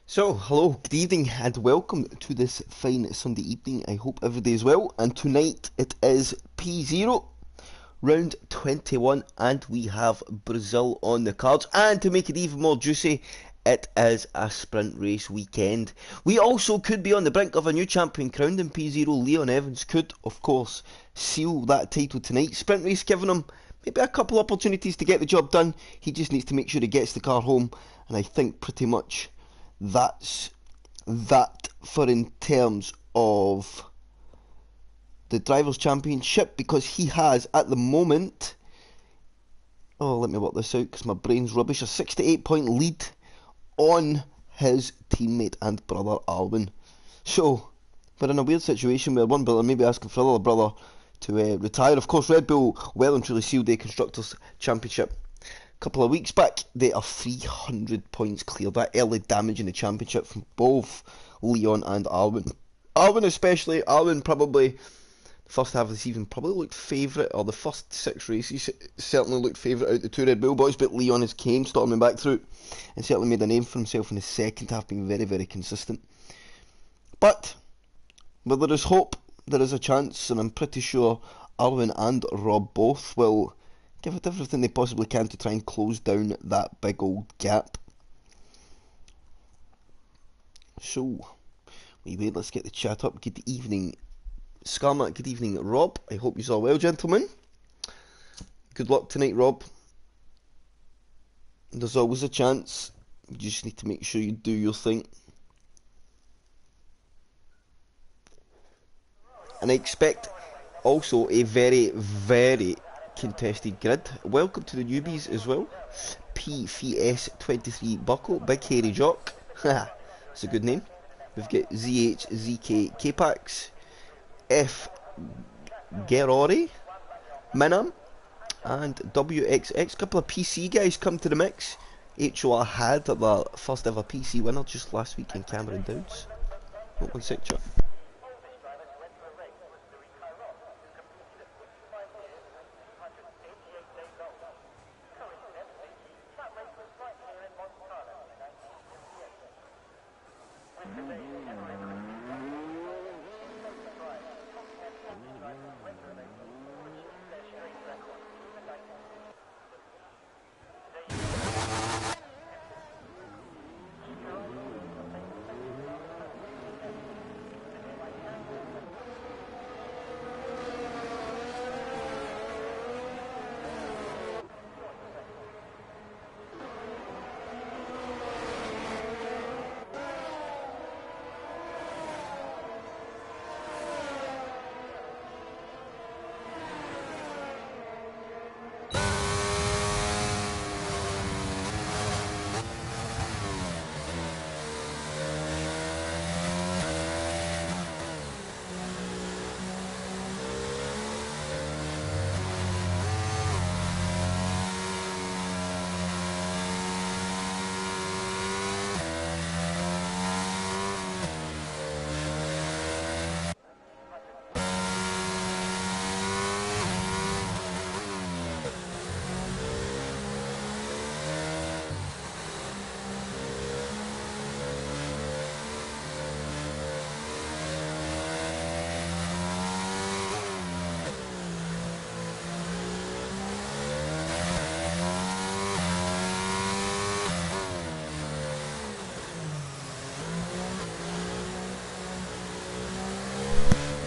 So, hello, good evening, and welcome to this fine Sunday evening. I hope everybody is well. And tonight it is P0, round 21, and we have Brazil on the cards. And to make it even more juicy, it is a sprint race weekend. We also could be on the brink of a new champion crowned in P0. Leon Evans could, of course, seal that title tonight. Sprint race giving him maybe a couple opportunities to get the job done. He just needs to make sure he gets the car home, and I think pretty much that's that for in terms of the Drivers' Championship, because he has at the moment, let me work this out because my brain's rubbish, a 68-point lead on his teammate and brother Alwyn. So we're in a weird situation where one brother may be asking for another brother to retire. Of course, Red Bull well and truly sealed the Constructors' Championship a couple of weeks back. They are 300 points clear. That early damage in the championship from both Leon and Alwyn. Alwyn especially. Alwyn probably, the first half of the season, probably looked favourite, or the first 6 races certainly looked favourite out of the two Red Bull boys, but Leon has came storming back through and certainly made a name for himself in the second half, being very, very consistent. But where there is hope, there is a chance, and I'm pretty sure Alwyn and Rob both will give it everything they possibly can to try and close down that big old gap. So, wait, let's get the chat up. Good evening, Scarmat. Good evening, Rob. I hope you're all well, gentlemen. Good luck tonight, Rob. There's always a chance. You just need to make sure you do your thing. And I expect also a very, very contested grid. Welcome to the newbies as well. PFS23 Buckle, Big Hairy Jock. That's a good name. We've got ZH, ZK, K-Pax, F Gerori, Minam, and WXX. Couple of PC guys come to the mix. HOR had their first ever PC winner just last week in Cameron Downs. Hold one sec, chat.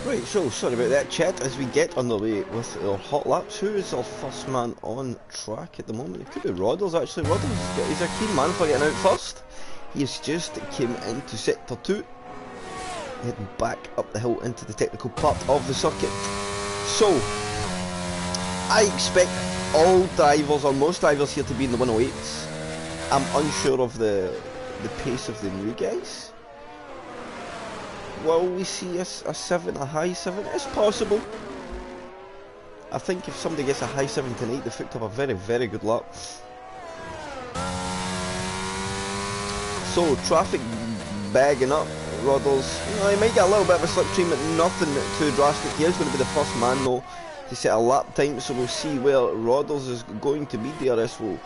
Right, so sorry about that, chat, as we get underway with our hot laps. Who is our first man on track at the moment? It could be Rodders actually. Rodders, he's a keen man for getting out first. He's just came into sector 2, heading back up the hill into the technical part of the circuit. So, I expect all drivers, or most drivers here, to be in the 108s. I'm unsure of the pace of the new guys. Will we see a 7, a high 7? It's possible. I think if somebody gets a high 7 tonight, they've hooked up a very, very good lap. So, traffic bagging up. Roddles, he might get a little bit of a slipstream, but nothing too drastic. He is going to be the first man, though, to set a lap time, so we'll see where Roddles is going to be. DRS will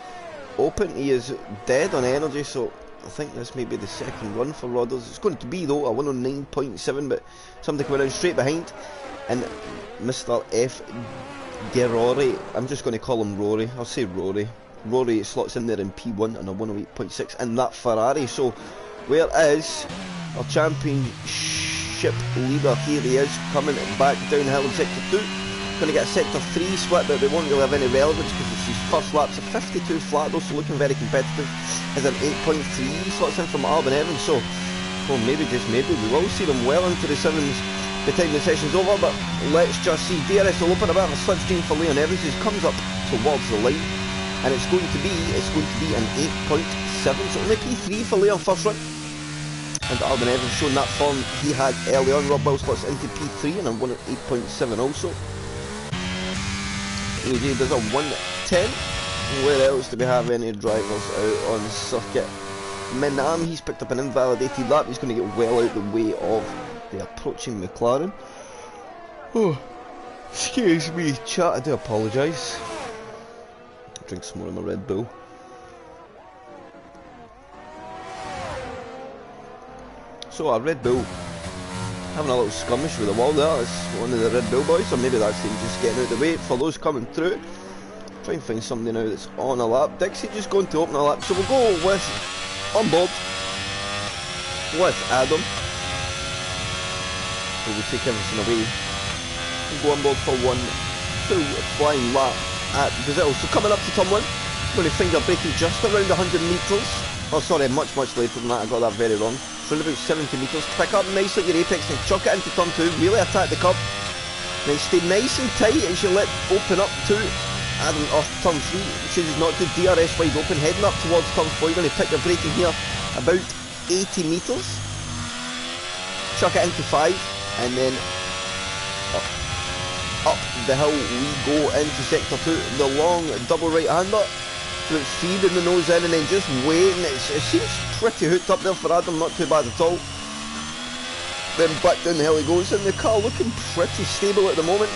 open. He is dead on energy, so I think this may be the second run for Rodders. It's going to be though a 109.7, but something coming around straight behind. And Mr. F. Gerori, I'm just going to call him Rory. I'll say Rory. Rory slots in there in P1 and a 108.6 in that Ferrari. So where is our championship leader? Here he is, coming back downhill in sector 2. Going to get a sector 3 split, but we won't really have any relevance because it's his first laps. A 52 flat though, so looking very competitive. Is an 8.3 slots in from Alban Evans. So well, maybe, just maybe, we will see them well into the 7s by the time the session's over, but let's just see. DRS will open a bit of a slipstream for Leon Evans. He comes up towards the line, and it's going to be an 8.7, so only P3 for Leon first run. And Alban Evans showing that form he had early on. Rob Bell spots into P3 and a 8.7 also. AJ does a 110. Where else do we have any drivers out on circuit? Menam, he's picked up an invalidated lap. He's going to get well out the way of the approaching McLaren. Oh, excuse me, chat, I do apologise. Drink some more of my Red Bull. So our Red Bull having a little skirmish with the wall there. It's one of the Red Bull boys, or maybe that's him just getting out of the way for those coming through. Try and find somebody now that's on a lap. Dixie just going to open a lap, so we'll go with on board with Adam. So we'll take everything away. We'll go on board for one full flying lap at Brazil. So coming up to turn 1, going to finger braking just around 100 metres. Oh sorry, much later than that, I got that very wrong. So about 70 metres. Pick up nicely at your apex and chuck it into turn 2. Really attack the curb. Then stay nice and tight as you let open up to Adam off turn 3. Chooses not to. DRS wide open, heading up towards turn 4. You're going to pick your braking here about 80 metres. Chuck it into 5. And then up the hill we go into sector 2. The long double right-hander. So it's feeding the nose in and then just waiting. It seems pretty hooked up there for Adam, not too bad at all. Then back down the hill he goes, and the car looking pretty stable at the moment.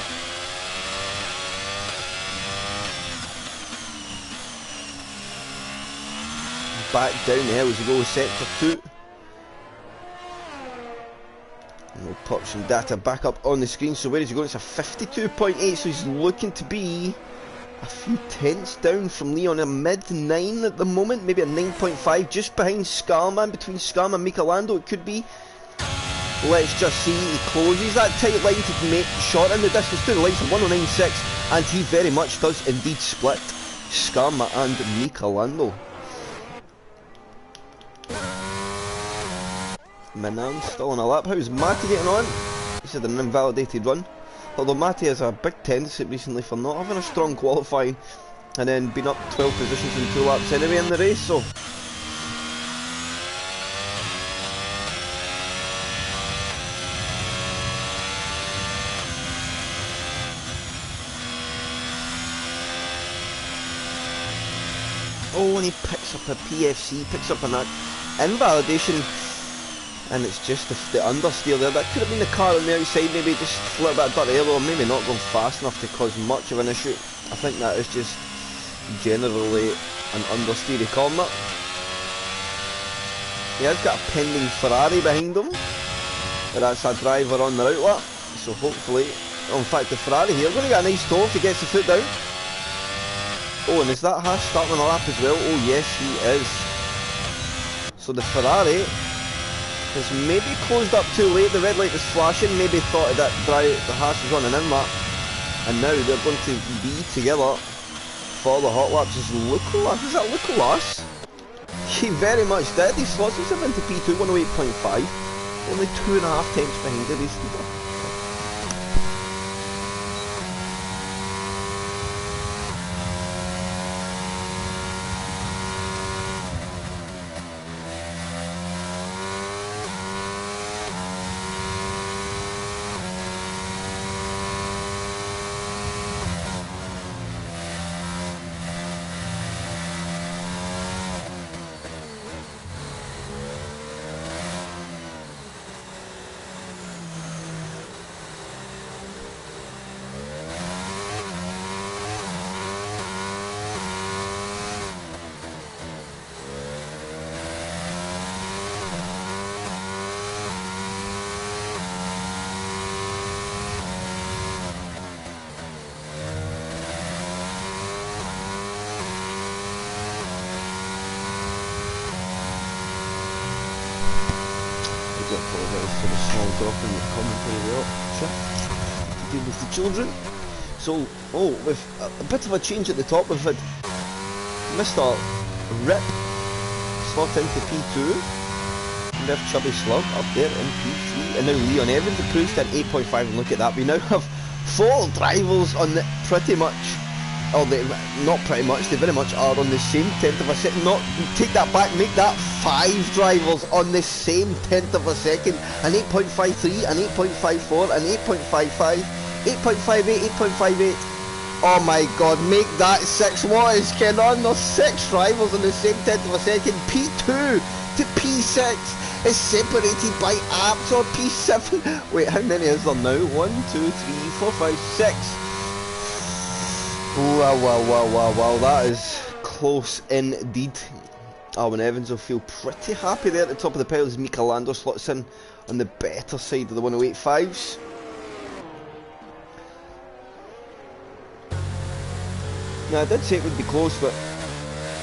Back down the hill as he goes, sector 2. And we'll pop some data back up on the screen. So where is he going? It's a 52.8, so he's looking to be a few tenths down from Leon, a mid-9 at the moment, maybe a 9.5, just behind Scarman, between Scarman and Michelando it could be. Let's just see, he closes that tight line to make shorten the distance to the likes of 109.6, and he very much does indeed split Scarma and Michelando. Minan still on a lap. How's Matty getting on? He's had an invalidated run. Although Matty has a big tendency recently for not having a strong qualifying and then been up 12 positions in 2 laps anyway in the race, so oh, and he picks up a PFC, picks up an invalidation. And it's just the understeer there. That could have been the car on the outside, maybe just a little bit of dirt air, or maybe not going fast enough to cause much of an issue. I think that is just generally an understeery corner. He has got a pending Ferrari behind him, but that's a driver on the outlet. So hopefully, oh, in fact the Ferrari here, going to get a nice toe if he gets the foot down. Oh, and is that Haas starting on a lap as well? Oh yes, he is. So the Ferrari has maybe closed up too late. The red light was flashing, maybe thought that the Haas was on an in lap, and now they're going to be together for the hot laps. Is that Lucolas? He very much did. He slots himself into P2, 108.5, only 2.5 tenths behind the race leader. apologise for the small drop in the commentary there. To deal with the children. So, with a bit of a change at the top, we've had Mr. Rip slot into P2. We have Chubby Slug up there in P3, and now Leon Evans improves to an 8.5, and look at that, we now have 4 drivers on the pretty much, or they, not pretty much, they very much are on the same 10th of a second, not, take that back, make that 5 drivers on the same 10th of a second, an 8.53, an 8.54, an 8.55, 8.58, 8.58, oh my god, make that 6, what is going on, there's 6 drivers on the same 10th of a second, P2 to P6, is separated by apps or P7. Wait, how many is there now? 1, 2, 3, 4, 5, 6. Wow, that is close indeed. Alwyn Evans will feel pretty happy there at the top of the pile as Mika Lando slots in on the better side of the 108.5s. Now, I did say it would be close, but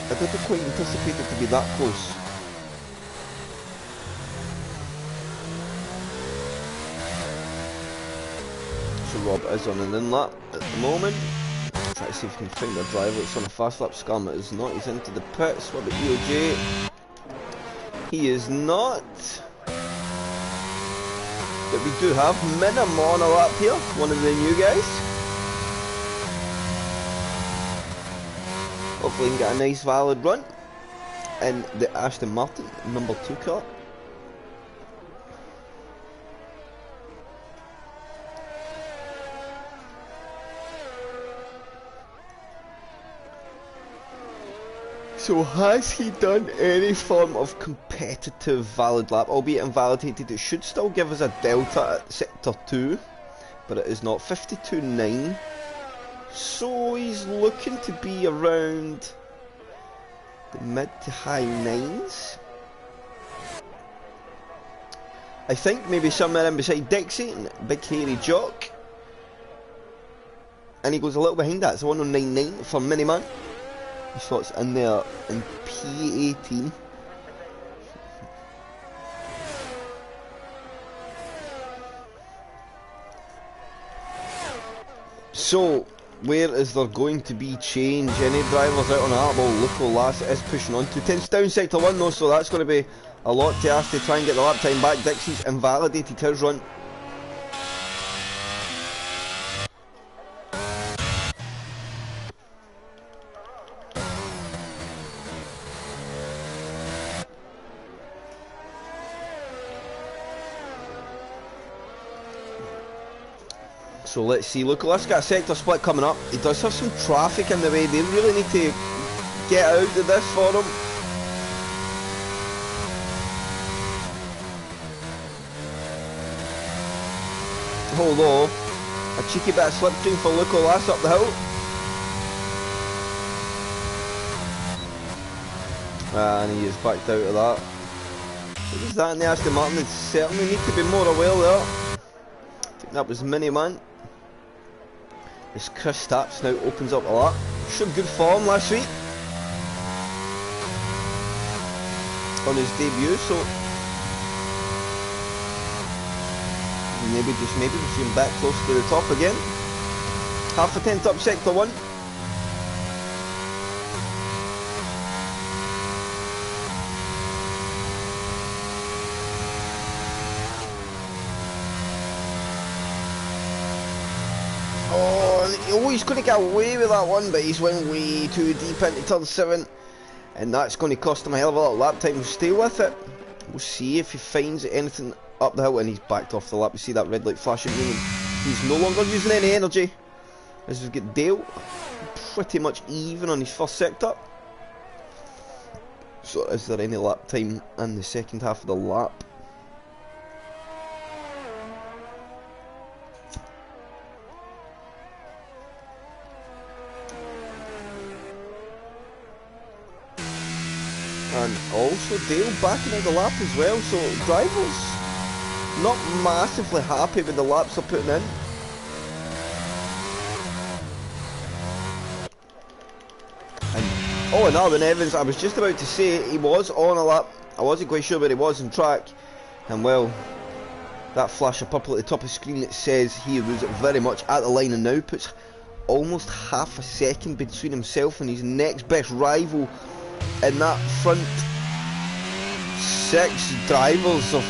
I didn't quite anticipate it to be that close. Rob is on an in-lap at the moment. Try to see if we can find a driver that's on a fast lap. Skarma is not, he's into the pits. What about EOJ? He is not. But we do have Minim on a lap here, one of the new guys. Hopefully we can get a nice valid run in the Aston Martin number 2 car. So has he done any form of competitive valid lap, albeit invalidated? It should still give us a delta at sector 2, but it is not. 52.9. So he's looking to be around the mid to high 9s. I think maybe somewhere in beside Dixie and Big Hairy Jock. And he goes a little behind that, it's 109.9 for Miniman. He slots in there in P18. So, where is there going to be change? Any drivers out on that? Well, Luco Lass is pushing on. 210's down sector 1 though, so that's going to be a lot to ask to try and get the lap time back. Dixie's invalidated his run. So let's see, look, let's get a sector split coming up. He does have some traffic in the way, they really need to get out of this for him. Although, a cheeky bit of slipstream for Luco Lass up the hill. And he is backed out of that. So there's that in the Aston Martin, they certainly need to be more aware there. I think that was Miniman. As Chris Stapps now opens up a lap. Showed good form last week on his debut, so maybe we see him back close to the top again. Half a 10th up sector 1. Oh, he's going to get away with that one, but he's went way too deep into turn 7, and that's going to cost him a hell of a lot of lap time. We'll stay with it. We'll see if he finds anything up the hill, and he's backed off the lap. You see that red light flashing, meaning he's no longer using any energy. As we've got Dale pretty much even on his first sector. So is there any lap time in the second half of the lap? And also Dale backing out the lap as well, so drivers not massively happy with the laps they're putting in. And Alwyn Evans, I was just about to say he was on a lap, I wasn't quite sure where he was in track, And well, that flash of purple at the top of the screen that says he was very much at the line and now puts almost half a second between himself and his next best rival in that front 6 drivers of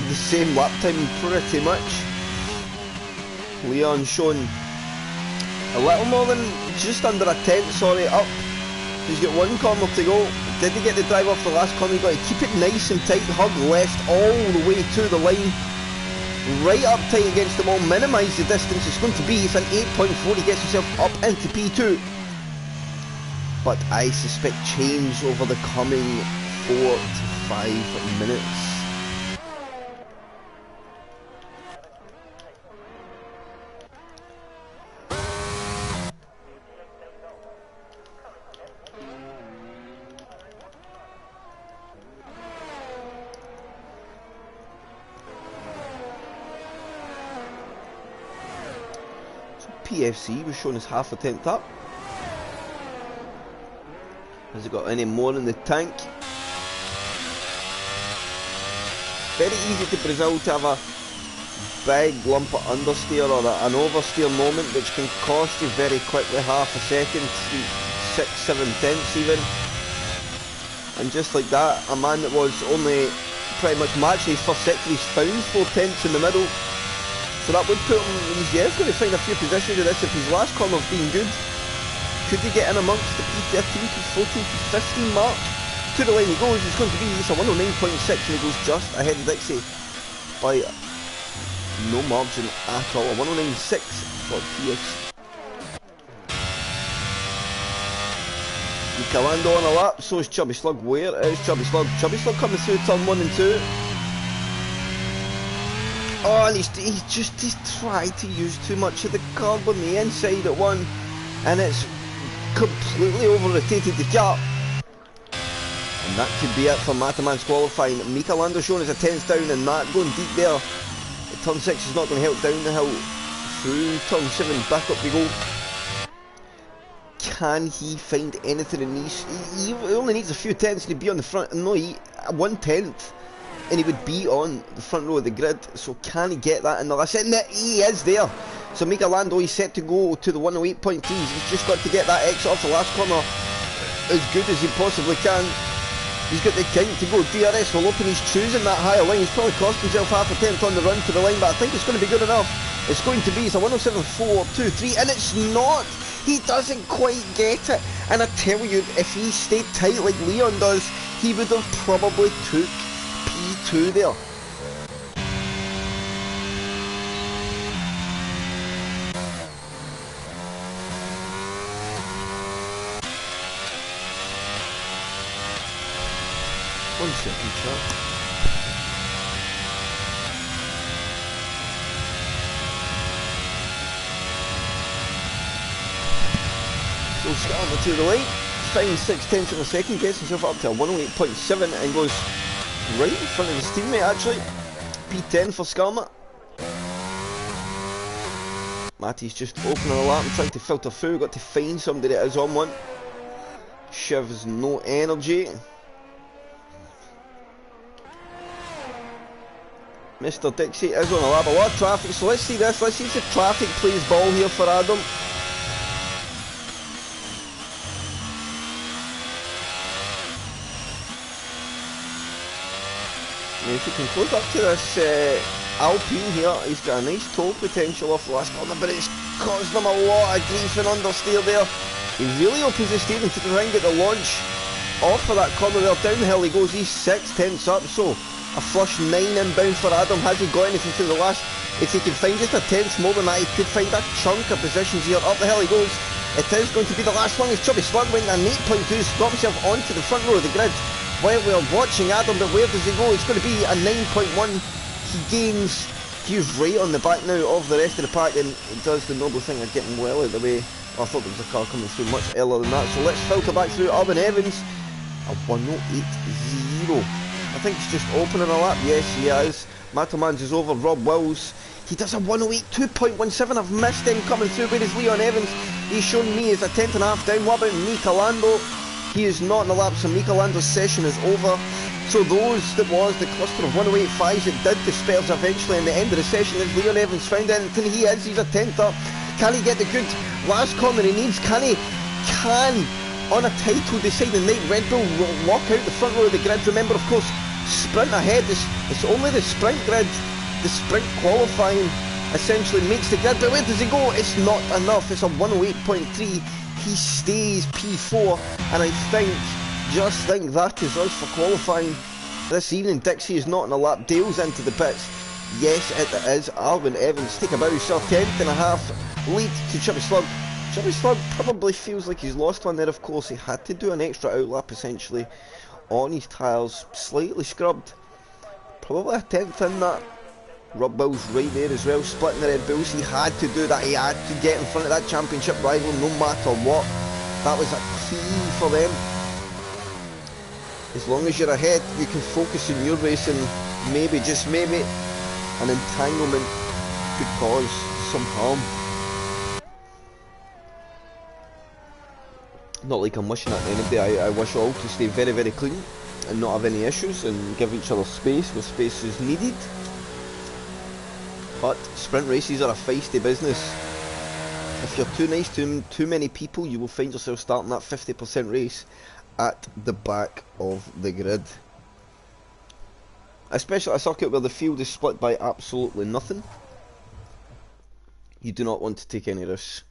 the same lap time pretty much. Leon showing a little more than just under a tenth, sorry, up. He's got 1 corner to go. Did he get the drive off the last corner? He's got to keep it nice and tight, hug left all the way to the line. Right up tight against the wall, minimise the distance. It's going to be, it's an 8.4, he gets himself up into P2. But I suspect change over the coming 4 to 5 minutes. PFC was shown as half a tenth up. Has it got any more in the tank? Very easy to Brazil to have a big lump of understeer or an oversteer moment which can cost you very quickly half a second, 6, 7 tenths even. And just like that, a man that was only pretty much matching his first sector, he's found 4 tenths in the middle. So that would put him, he's going to find a few positions of this if his last corner's been good. Could he get in amongst the P13, P14, P15 mark? To the line he goes, it's going to be, it's a 109.6 and he goes just ahead of Dixie by no margin at all, a 109.6 for PFC. Calando on a lap, so is Chubby Slug. Where is Chubby Slug? Chubby Slug coming through turn 1 and 2. Oh, and he's tried to use too much of the curb on the inside at 1, and it's completely over-rotated the car. And that could be it for Mataman's qualifying. Mika Lando showing as a 10th down, and Matt going deep there. Turn 6 is not going to help down the hill. Through turn 7, back up we go. Can he find anything in these? He only needs a few tenths to be on the front. No, 1/10. And he would be on the front row of the grid. So can he get that in the last second? He is there. So Mika Lando, he's set to go to the 108.3s. He's just got to get that exit off the last corner as good as he possibly can. He's got the count to go. DRS will open, he's choosing that higher line. He's probably cost himself half a tenth on the run to the line, but I think it's going to be good enough. It's going to be, it's a 107.423, and it's not. He doesn't quite get it. And I tell you, if he stayed tight like Leon does, he would have probably took P2 there. One second, chat. So starting to the line, finds 6/10 of a second, gets himself up to a 108.7 and goes right in front of his teammate actually. P10 for Skarma. Matty's just opening a lap and trying to filter through, got to find somebody that is on one. Shiv's no energy. Mr. Dixie is on a lap, a lot of traffic, so let's see this, let's see if the traffic plays ball here for Adam. Now if you can close up to this Alpine here, he's got a nice toe potential off the last corner, but it's caused him a lot of grief and understeer there. He really opens the steering to try and get the launch off of that corner there. Down the hill he goes, he's 6/10 up, so a flush 9 inbound for Adam. Has he got anything to the last? If he can find just a tenth more than that, he could find a chunk of positions here. Up the hill he goes. It is going to be the last one. His Chubby Slug went an 8.2, got himself onto the front row of the grid while we're watching Adam, but where does he go? It's going to be a 9.1. He gains, he's right on the back now of the rest of the pack, and he does the noble thing of getting well out of the way. I thought there was a car coming through much earlier than that, so let's filter back through Urban Evans. A 108.0. I think he's just opening a lap. Yes, he is. Matomans is over. Rob Wills, he does a 108.2.17. I've missed him coming through. Where is Leon Evans? He's shown me as a 10.5 down. What about Mika Lando? He is not in the lap, so Mika Lando's session is over. So those that was the cluster of 108.5s that did disperse eventually in the end of the session as Leon Evans found Edmonton. He's a 10th up. Can he get the good last corner he needs? Can on a title deciding night Red Bull walk out the front row of the grid? Remember, of course, sprint ahead. It's only the sprint grid, the sprint qualifying essentially makes the grid. But where does he go? It's not enough. It's a 108.3. He stays P4, and I just think that is us for qualifying this evening. Dixie is not in a lap. Dale's into the pits. Yes, it is. R21 Evans take a bow, so 10th and a half lead to Chubby Slug. Chubby Slug probably feels like he's lost one there. Of course, he had to do an extra outlap essentially on his tyres, slightly scrubbed. Probably a 10th in that. Rob Bill's right there as well, splitting the Red Bulls. He had to do that. He had to get in front of that championship rival no matter what. That was a key for them. As long as you're ahead, you can focus on your race, and maybe, just maybe, an entanglement could cause some harm. Not like I'm wishing that to anybody. I wish all to stay very, very clean and not have any issues and give each other space where space is needed. But sprint races are a feisty business. If you're too nice to too many people, you will find yourself starting that 50% race at the back of the grid. Especially a circuit where the field is split by absolutely nothing. You do not want to take any risks.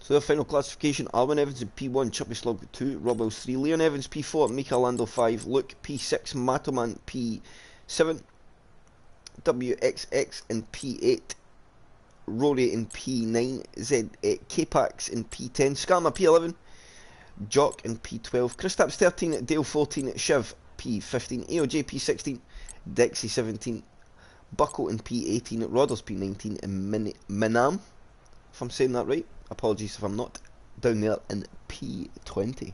So the final classification: R21 Evans in P1, Chubby Slug 2, Rob Wills 3, Leon Evans P4, Mika Lando 5, Luke P6, Matoman P7, WXX in P8, Rory in P9, K-Pax in P10, Scamma P11, Jock in P12, Kristaps 13, Dale 14, Shiv P15, AOJ P16, Dixie 17, Buckle in P18, Rodders P19, and Minam, if I'm saying that right. Apologies if I'm not, down there in P20.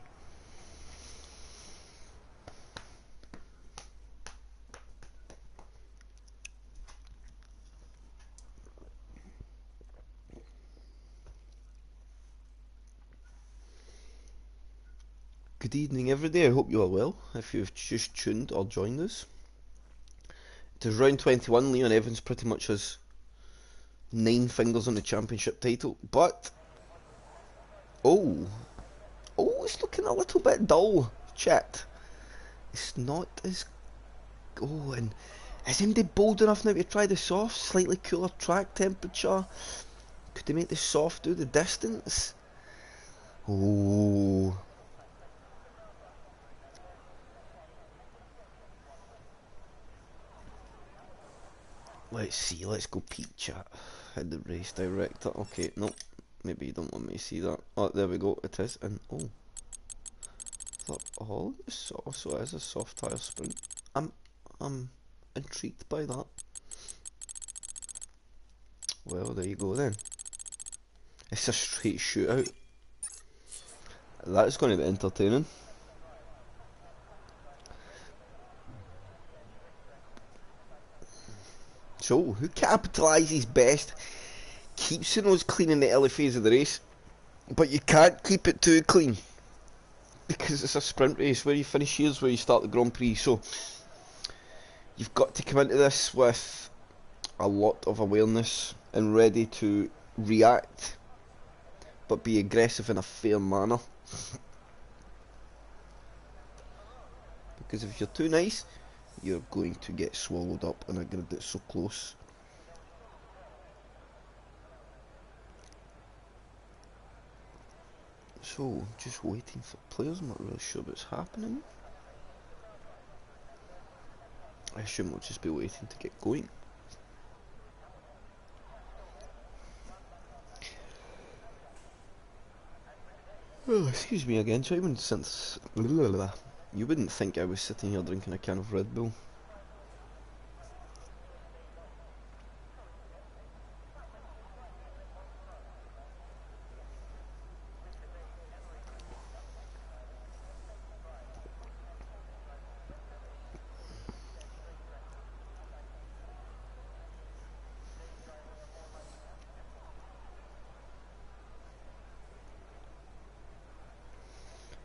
Good evening everybody, I hope you are well. If you've just tuned or joined us, it is round 21. Leon Evans pretty much has 9 fingers on the championship title, but it's looking a little bit dull, chat. It's not as... and is anybody bold enough now to try the soft, slightly cooler track temperature? Could they make the soft do the distance? Let's see, let's go peek, chat. Hit the race director. Okay, no, maybe you don't want me to see that. Oh, there we go, it is. And so it is a soft tyre sprint. I'm intrigued by that. Well, there you go then. It's a straight shootout. That's going to be entertaining. So, who capitalises best? Keeps the nose clean in the early phase of the race, but you can't keep it too clean because it's a sprint race. Where you finish here is where you start the Grand Prix. So you've got to come into this with a lot of awareness and ready to react, but be aggressive in a fair manner. Because if you're too nice, you're going to get swallowed up in a grid that's so close. So, just waiting for players. I'm not really sure what's happening. I assume we'll just be waiting to get going. Oh, excuse me again, Simon, since... You wouldn't think I was sitting here drinking a can of Red Bull.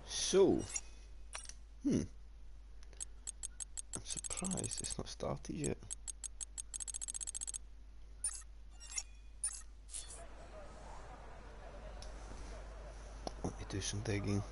So, I'm surprised it's not started yet. Let me do some digging.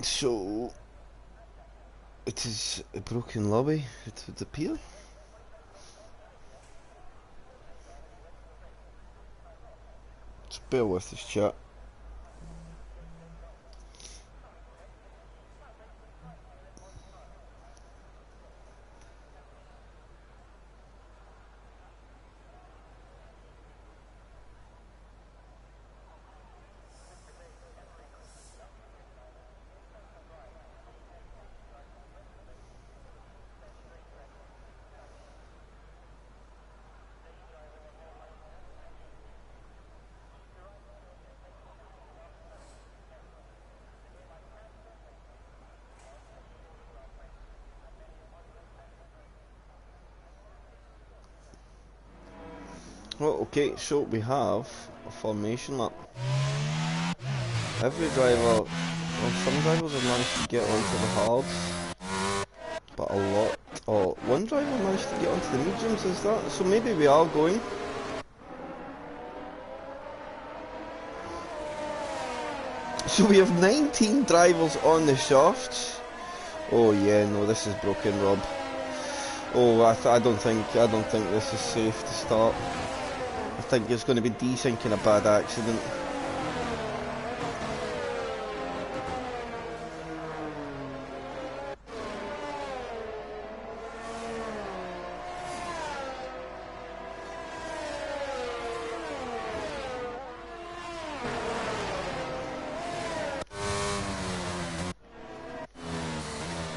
So, it is a broken lobby, it would appear. Just bear with this chat. Well, okay, so we have a formation lap. Every driver, well, some drivers have managed to get onto the hards, but a lot, oh, one driver managed to get onto the mediums, is that? So maybe we are going. So we have 19 drivers on the shafts. Oh yeah, no, this is broken, Rob. Oh, I don't think this is safe to start. I think it's going to be desyncing a bad accident.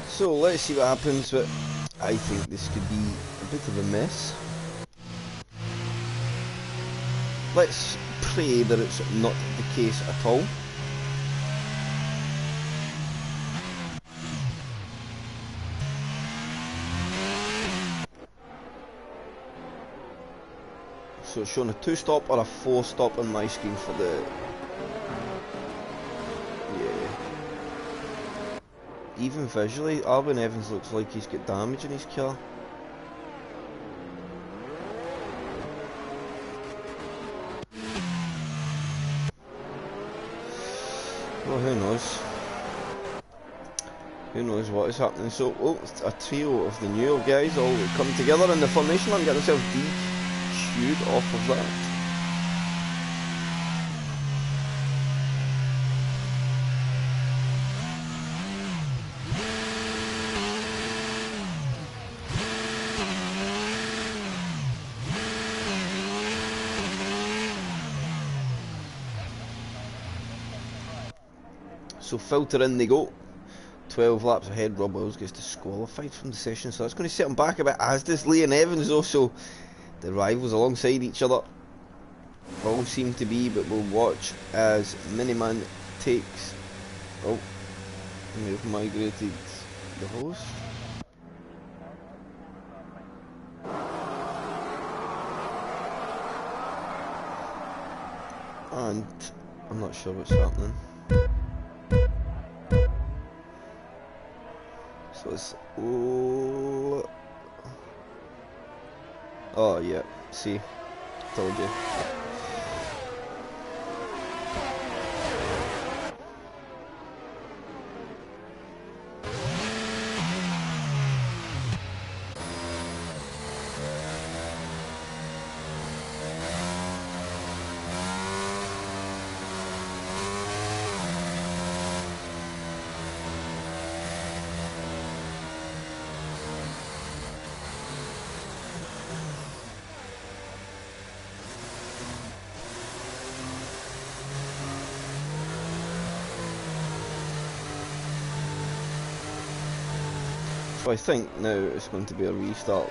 So let's see what happens, but I think this could be a bit of a mess. Let's pray that it's not the case at all. So it's showing a 2-stop or a 4-stop on my screen for the... Yeah. Even visually, Arvin Evans looks like he's got damage in his car. Well, who knows? Who knows what is happening? So, oh, a trio of the new guys all come together in the formation and get themselves DQ'd off of that. So filter in they go. 12 laps ahead, Rob Wills gets disqualified from the session, so that's going to set him back a bit, as does Lee and Evans also. The rivals alongside each other all seem to be, but we'll watch as Miniman takes... Oh, we've migrated the host. And I'm not sure what's happening. So it's... Oh yeah, see, told you. So I think now it's going to be a restart.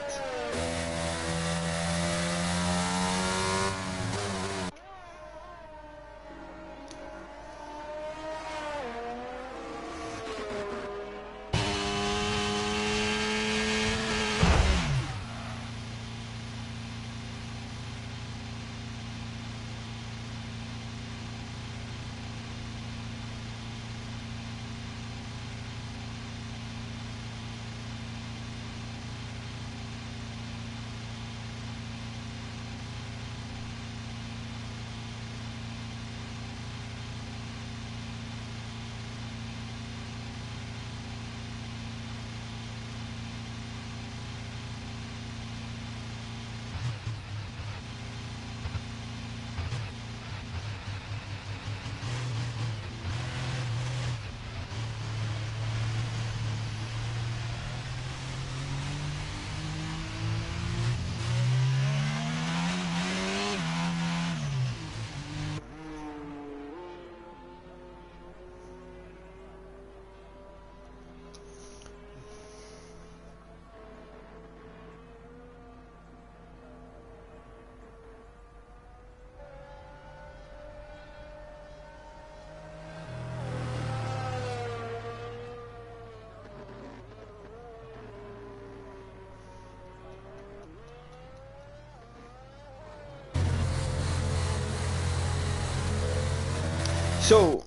So,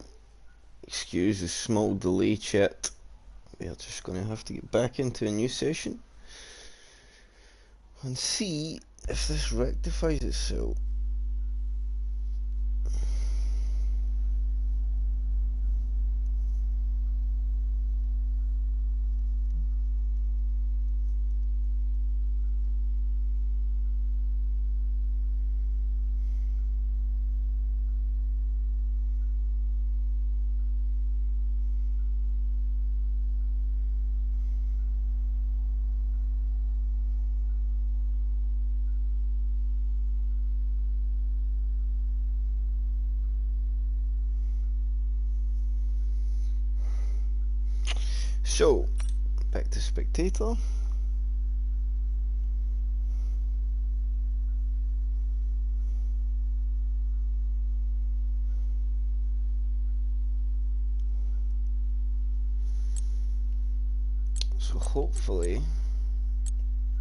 excuse the small delay, chat. We are just going to have to get back into a new session and see if this rectifies itself. So, back to spectator. So hopefully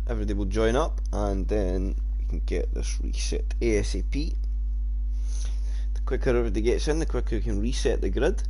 everybody will join up and then we can get this reset ASAP. The quicker everybody gets in, the quicker we can reset the grid.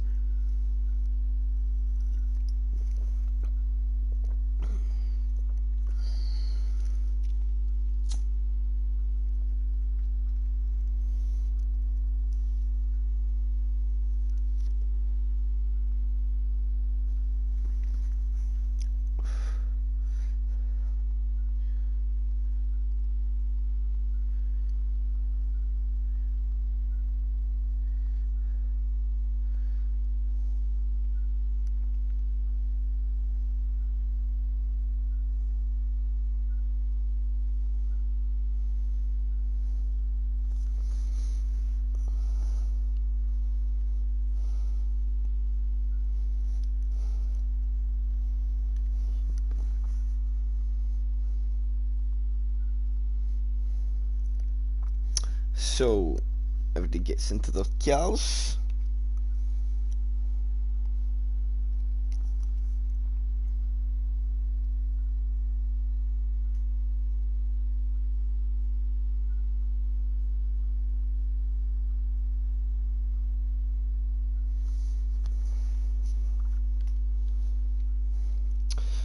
So everybody gets into their cars.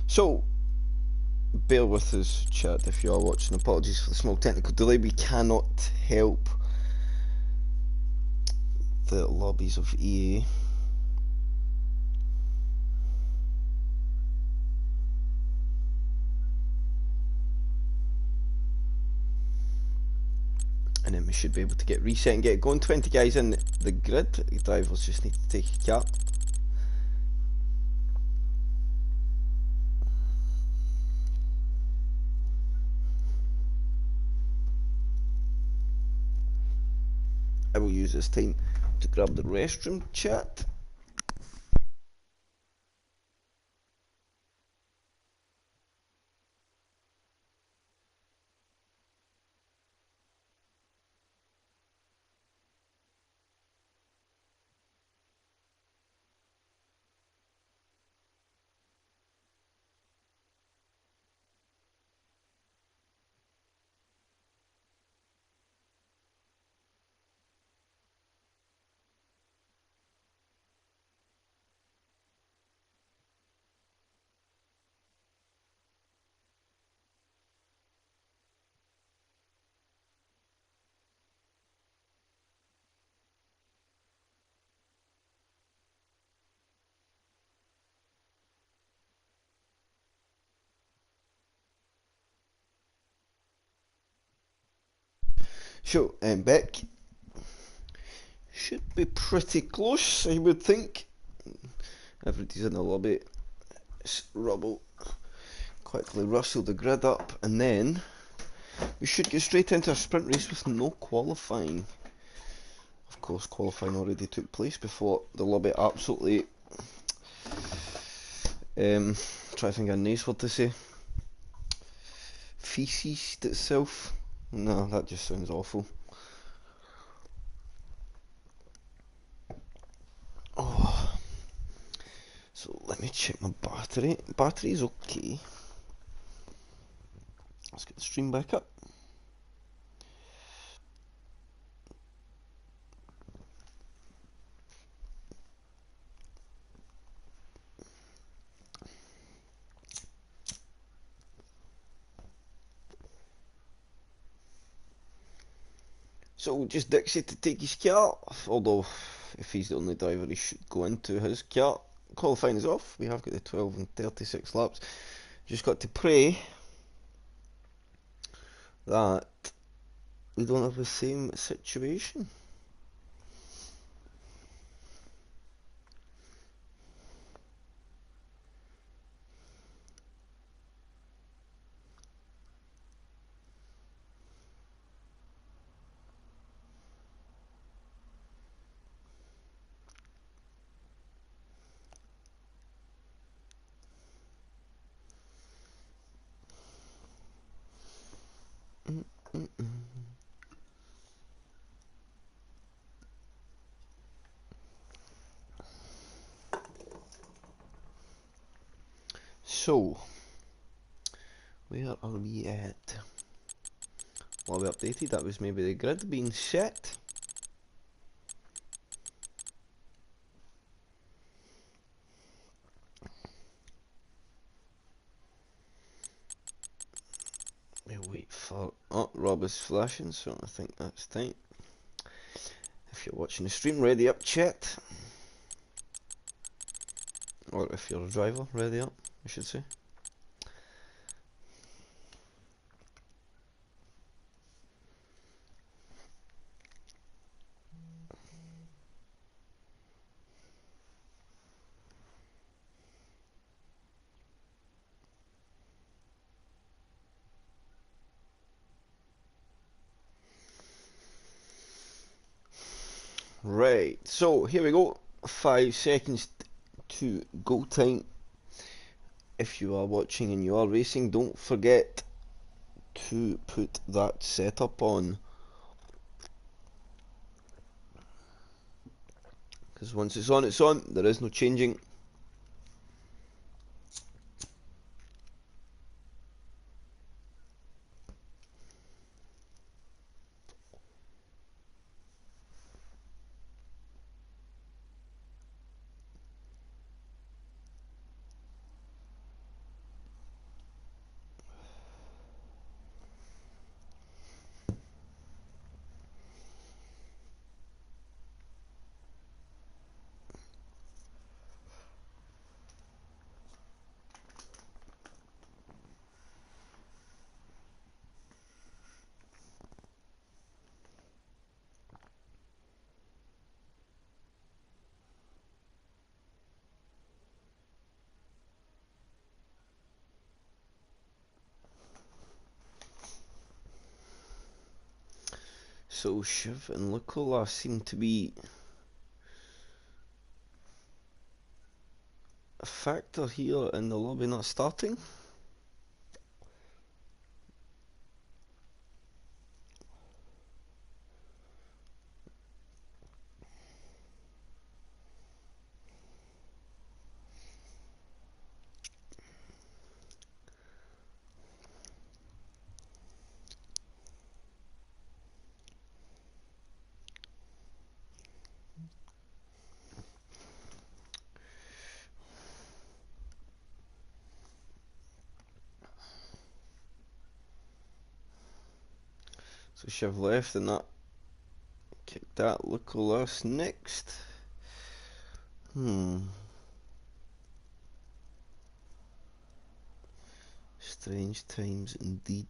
So bear with us, chat, if you are watching. Apologies for the small technical delay. We cannot help the lobbies of EA. And then we should be able to get reset and get going. 20 guys in the grid. The drivers just need to take a cap. I will use this time to grab the restroom, chat. So, back. Should be pretty close, I would think. Everybody's in the lobby. Rubble. Quickly rustle the grid up, and then we should get straight into a sprint race with no qualifying. Of course, qualifying already took place before the lobby absolutely try to think of a nice word to say. Feces itself. No, that just sounds awful. Oh. So let me check my battery. Battery's okay. Let's get the stream back up. So just Dixie to take his car, although if he's the only driver he should go into his car. Qualifying is off, we have got the 12 and 36 laps. Just got to pray that we don't have the same situation. So, where are we at? Well, we updated, that was maybe the grid being set. We'll wait for... Oh, Rob is flashing, so I think that's time. If you're watching the stream, ready up, chat. Or if you're a driver, ready up, I should say. Right, so here we go. 5 seconds to go time. If you are watching and you are racing, don't forget to put that setup on. Because once it's on, it's on. There is no changing. So Shiv and Lukola seem to be a factor here in the lobby not starting. So Shiv left and that kicked that. Lukolas next. Strange times indeed.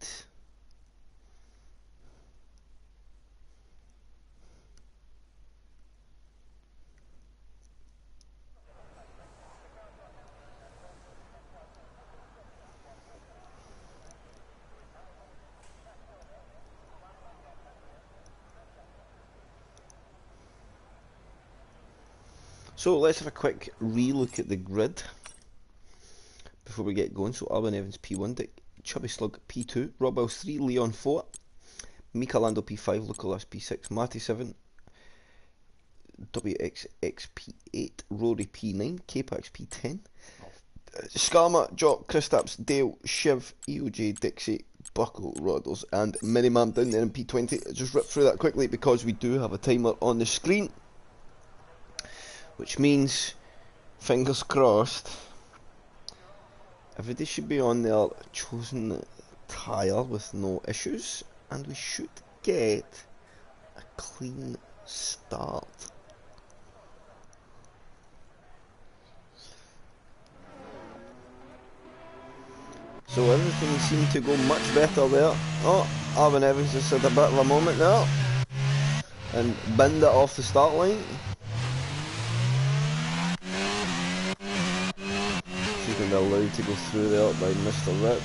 So let's have a quick re-look at the grid before we get going. So Alban Evans P1, Dick Chubby Slug P2, Rob Wells 3, Leon 4, Mika Lando P5, Lukolas P6, Matty 7, WXX P8, Rory P9, K-Pax P10, Skarma, Jock, Kristaps, Dale, Shiv, EOJ, Dixie, Buckle, Roddles, and Minimam down there in P20. Just rip through that quickly because we do have a timer on the screen, which means, fingers crossed, everybody should be on their chosen tyre with no issues, and we should get a clean start. So everything seemed to go much better there. Oh, R21 Evans just had a bit of a moment there and binned it off the start line. She's going to be allowed to go through there by Mr. Rip.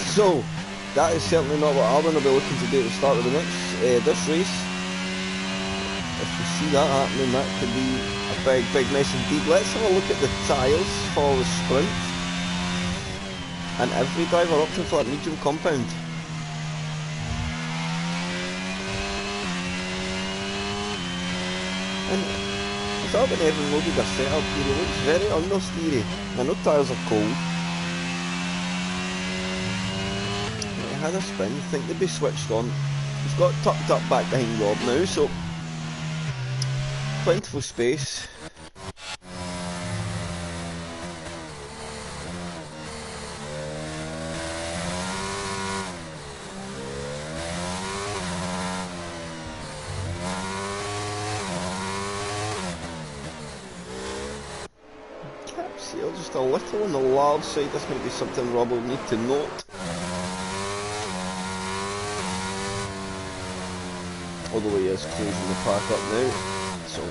So that is certainly not what R21 will be looking to do at the start of the next this race. If we see that happening, that could be a big mess indeed. Let's have a look at the tyres for the sprint. And every driver opting for that medium compound. And it's all been even loaded a setup here. It looks very understeery. I know tyres are cold. It had a spin. I think they'd be switched on. He's got tucked up back behind Rob now, so plentiful space. Here, just a little on the large side. That's going to be something Rob will need to note. Although he is closing the park up now, so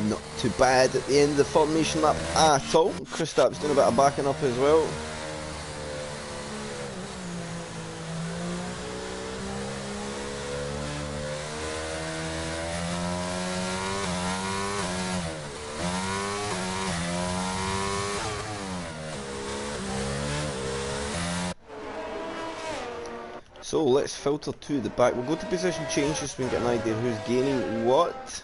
not too bad at the end of the formation lap at all. Kristaps doing a bit of backing up as well. So let's filter to the back. We'll go to position change just so we can get an idea who's gaining what.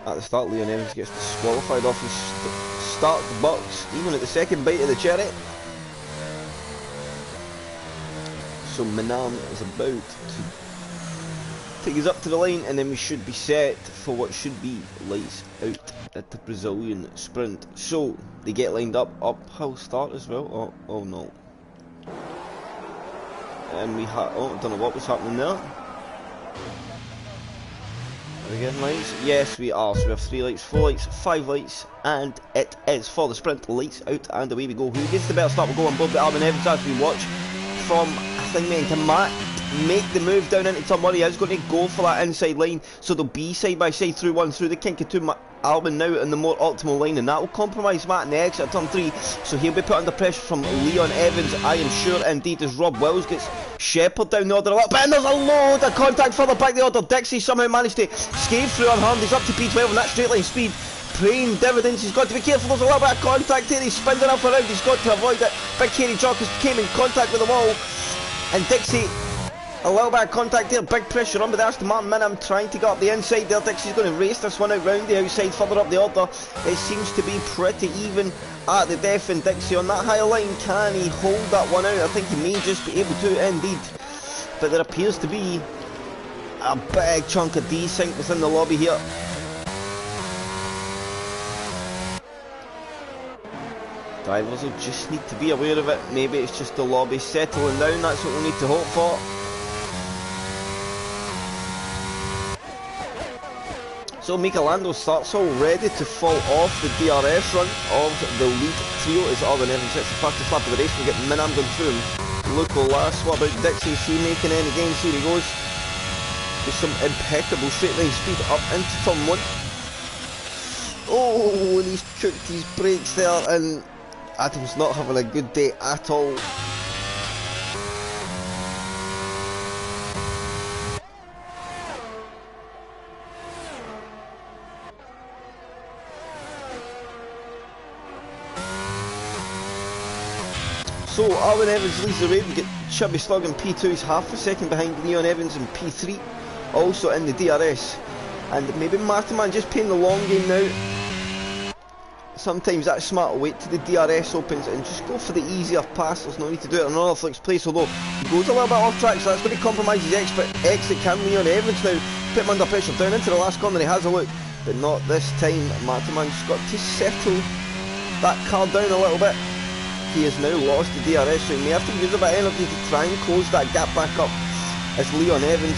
At the start, Leon Evans gets disqualified off his start box, even at the second bite of the cherry. So Manam is about to take us up to the line, and then we should be set for what should be lights out at the Brazilian sprint. So they get lined up, uphill start as well. Oh no. And we don't know what was happening there. Are we getting lights? Yes, we are. So we have 3 lights, 4 lights, 5 lights, and it is for the sprint. Lights out, and away we go. Who gets the better start? We'll go on board the R21 Evans as we watch from, I think, to Matt make the move down into Tom Murray. Is going to go for that inside line, so they'll be side by side through one, through the kink of two. R21 now in the more optimal line, and that will compromise Matt in the exit at turn 3, so he'll be put under pressure from Leon Evans, I am sure indeed, as Rob Wills gets shepherded down the order a little bit, and there's a load of contact further back the order. Dixie somehow managed to scave through unharmed. He's up to P12 and that straight line speed paying dividends. He's got to be careful, there's a little bit of contact here. He's spinning up around, he's got to avoid it. Big Hairy Jockers came in contact with the wall, and Dixie, a little bit of contact there, big pressure on, but there's the Martin Minham trying to get up the inside there. Dixie's going to race this one out round the outside, further up the order. It seems to be pretty even at the death, and Dixie on that higher line, can he hold that one out? I think he may just be able to indeed, but there appears to be a big chunk of desync within the lobby here. Drivers will just need to be aware of it. Maybe it's just the lobby settling down, that's what we need to hope for. So Michelando starts already to fall off the DRS run of the lead trio as R21 Evans hits the fastest lap of the race. We get Minham going through him. Look last, what about Dixie? Is he making any gains? Here he goes. With some impeccable straight line speed up into turn 1. Oh, and he's tricked his brakes there, and Adam's not having a good day at all. So R21 Evans leads the way. We get Chubby Slug in P2, he's half a second behind Leon Evans in P3, also in the DRS. And maybe Martin just playing the long game now. Sometimes that's smart to wait till the DRS opens and just go for the easier pass. There's no need to do it in another flex place, although he goes a little bit off track, so that's going to compromise his exit. Can Leon Evans now put him under pressure down into the last corner? He has a look, but not this time. Martin's got to settle that car down a little bit. He has now lost the DRS, so he may have to use a bit of energy to try and close that gap back up as Leon Evans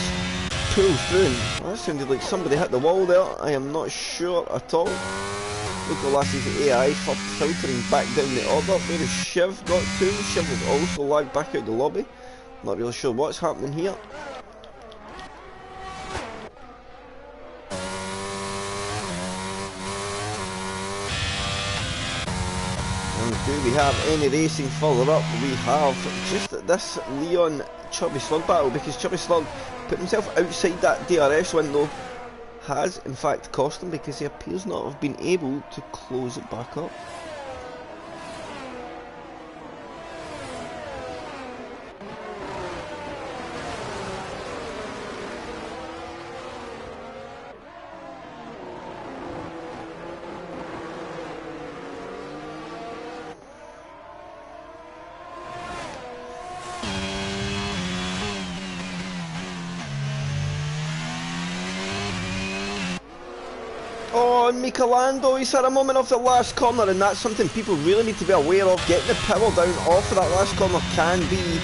pulls through, and that sounded like somebody hit the wall there. I am not sure at all. Look at Lassie's AI for filtering back down the order. Where is Shiv got to? Shiv was also lagged back out the lobby. Not really sure what's happening here. And do we have any racing further up? We have just this Leon Chubby Slug battle, because Chubby Slug put himself outside that DRS window. Has in fact cost him, because he appears not to have been able to close it back up. Oh, Michelando, he's had a moment off the last corner, and that's something people really need to be aware of. Getting the power down off of that last corner can be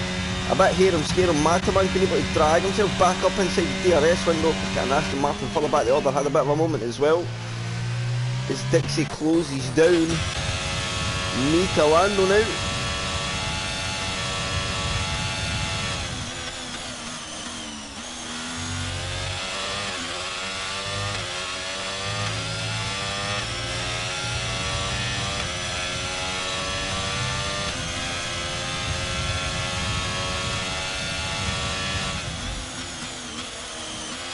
a bit hair and scare. Mataman's been able to drag himself back up inside the DRS window. Getting Aston Martin further back the order had a bit of a moment as well. As Dixie closes down Michelando now.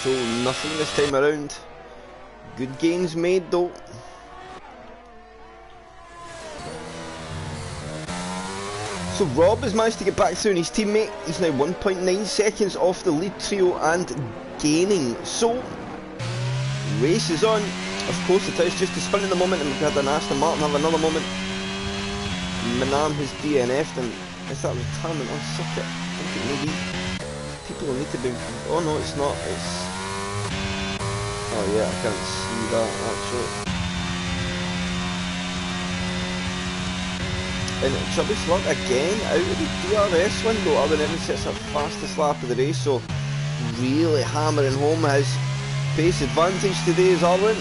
So nothing this time around. Good gains made though. So Rob has managed to get back through, and his teammate, he's now 1.9 seconds off the lead trio and gaining. So race is on. Of course it is just a spin in the moment, and we've had an Aston Martin have another moment. Manam has DNF'd, and is that retirement on circuit? I think it may be. People will need to be. Oh no, it's not. It's. Oh yeah, I can't see that actually. And Chubby Slug again out of the DRS window. Alvin Evans sets up fastest lap of the race, so really hammering home his pace advantage today is Alvin.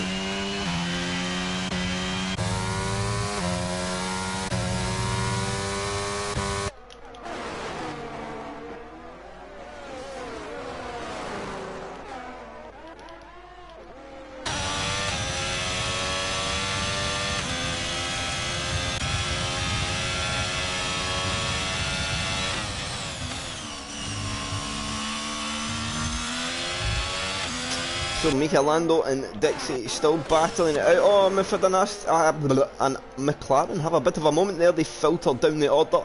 So Michelando and Dixie still battling it out. Oh, Mifford and McLaren have a bit of a moment there. They filtered down the order.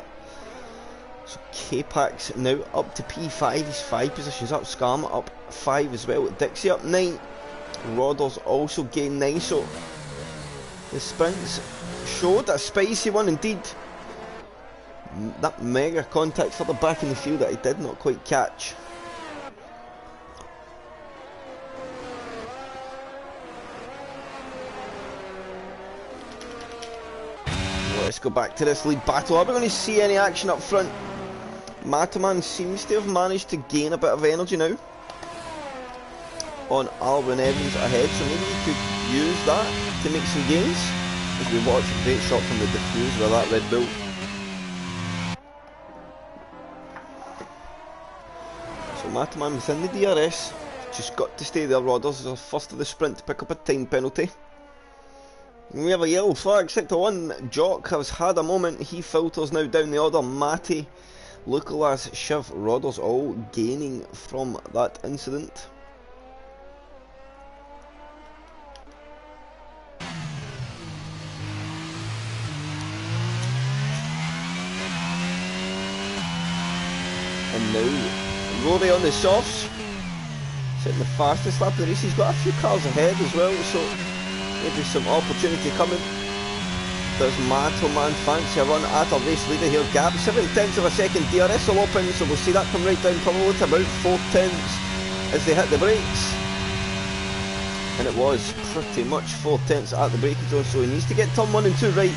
So K-Pax now up to P5. He's 5 positions up. Skarma up 5 as well. Dixie up 9. Rodders also gained 9. So the sprints showed a spicy one indeed. That mega contact for the back in the field that I did not quite catch. Let's go back to this lead battle. Are we going to see any action up front? Mataman seems to have managed to gain a bit of energy now on Alvin Evans ahead, so maybe he could use that to make some gains. As we watch a great shot from the diffuse with that Red Bull. So Mataman within the DRS, just got to stay there. Rodders is the first of the sprint to pick up a time penalty. We have a yellow flag. Sector 1, Jock has had a moment. He filters now down the order. Matty, Lucalas, Shiv, Rodders all gaining from that incident. And now Rory on the softs, sitting the fastest lap of the race. He's got a few cars ahead as well, so maybe some opportunity coming. Does Matoman fancy a run at a race leader here? Gap 7/10 of a second. DRS will open, so we'll see that come right down probably to about 4/10 as they hit the brakes. And it was pretty much 4/10 at the braking zone, so he needs to get turn 1 and 2 right.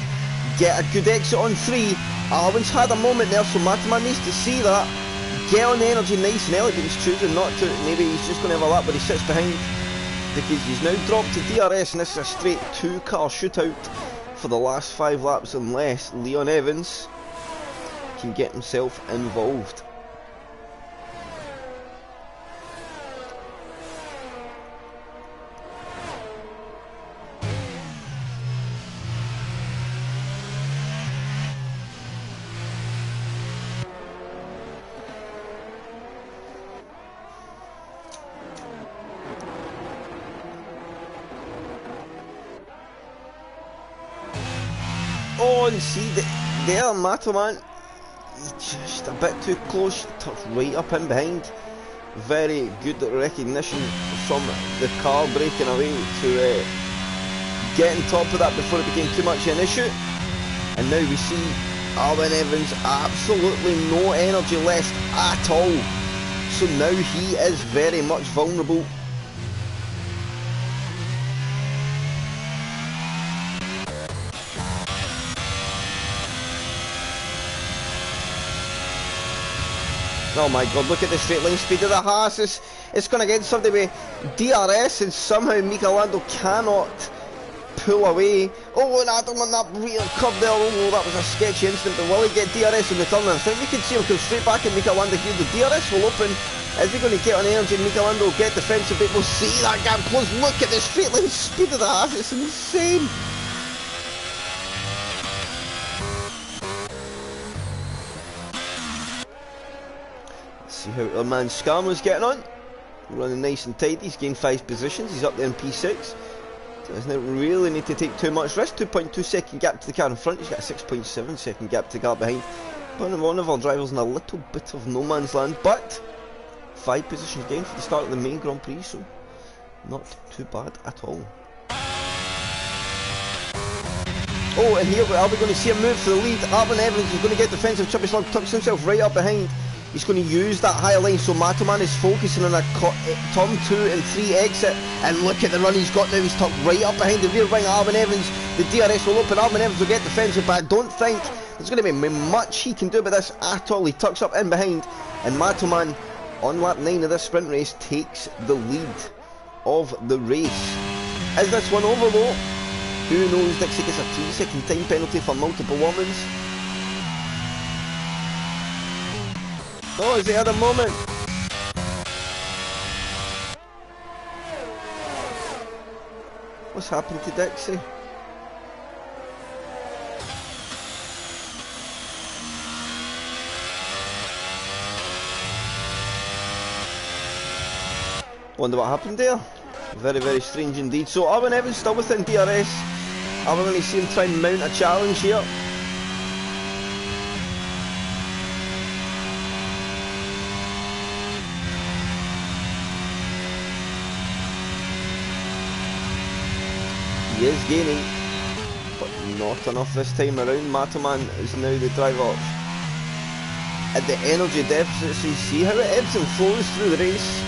Get a good exit on 3. Alvin's had a moment there, so Mataman needs to see that. get on the energy nice and early, but he's choosing not to. Maybe he's just going to have a lap where he sits behind, because he's now dropped to DRS, and this is a straight 2-car shootout for the last 5 laps, unless Leon Evans can get himself involved. Oh, and see there, Matoman, just a bit too close, tucked right up in behind. Very good recognition from the car breaking away to get on top of that before it became too much of an issue. And now we see Alvin Evans, absolutely no energy left at all. So now he is very much vulnerable. Oh my god, look at the straight line speed of the Haas. It's going against somebody with DRS, and somehow Mika Lando cannot pull away. Oh, and Adam on that rear curb there. Oh, that was a sketchy instant, but will he get DRS in the turn? I think we can see him come straight back at Mika Lando here. The DRS will open. Is he going to get on energy? Mika Lando will get defensive, but we'll see that gap close. Look at the straight line speed of the Haas. It's insane. See how our man Scarmo's getting on. Running nice and tidy. He's gained 5 positions. He's up there in P6. Doesn't really need to take too much risk. 2.2 second gap to the car in front. He's got a 6.7 second gap to the car behind. One of our drivers in a little bit of no man's land, but 5 positions gained for the start of the main Grand Prix, so not too bad at all. Oh, and here are we going to see a move for the lead. Alvin Evans is going to get defensive. Chubby Slug tucks himself right up behind. He's going to use that higher line, so Matoman is focusing on a turn 2 and 3 exit, and look at the run he's got now. He's tucked right up behind the rear wing of Alvin Evans. The DRS will open. Alvin Evans will get defensive, but I don't think there's going to be much he can do about this at all. He tucks up in behind, and Matoman on lap 9 of this sprint race takes the lead of the race. Is this one over though? Who knows? Dixie gets a 3-second time penalty for multiple warnings. Oh, is he at a moment? What's happened to Dixie? Wonder what happened there. Very, very strange indeed. So Alvin Evans still within DRS. Are we going to see him try and mount a challenge here? He is gaining, but not enough this time around. Matoman is now the driver at the energy deficit, so you see how it ebbs and flows through the race.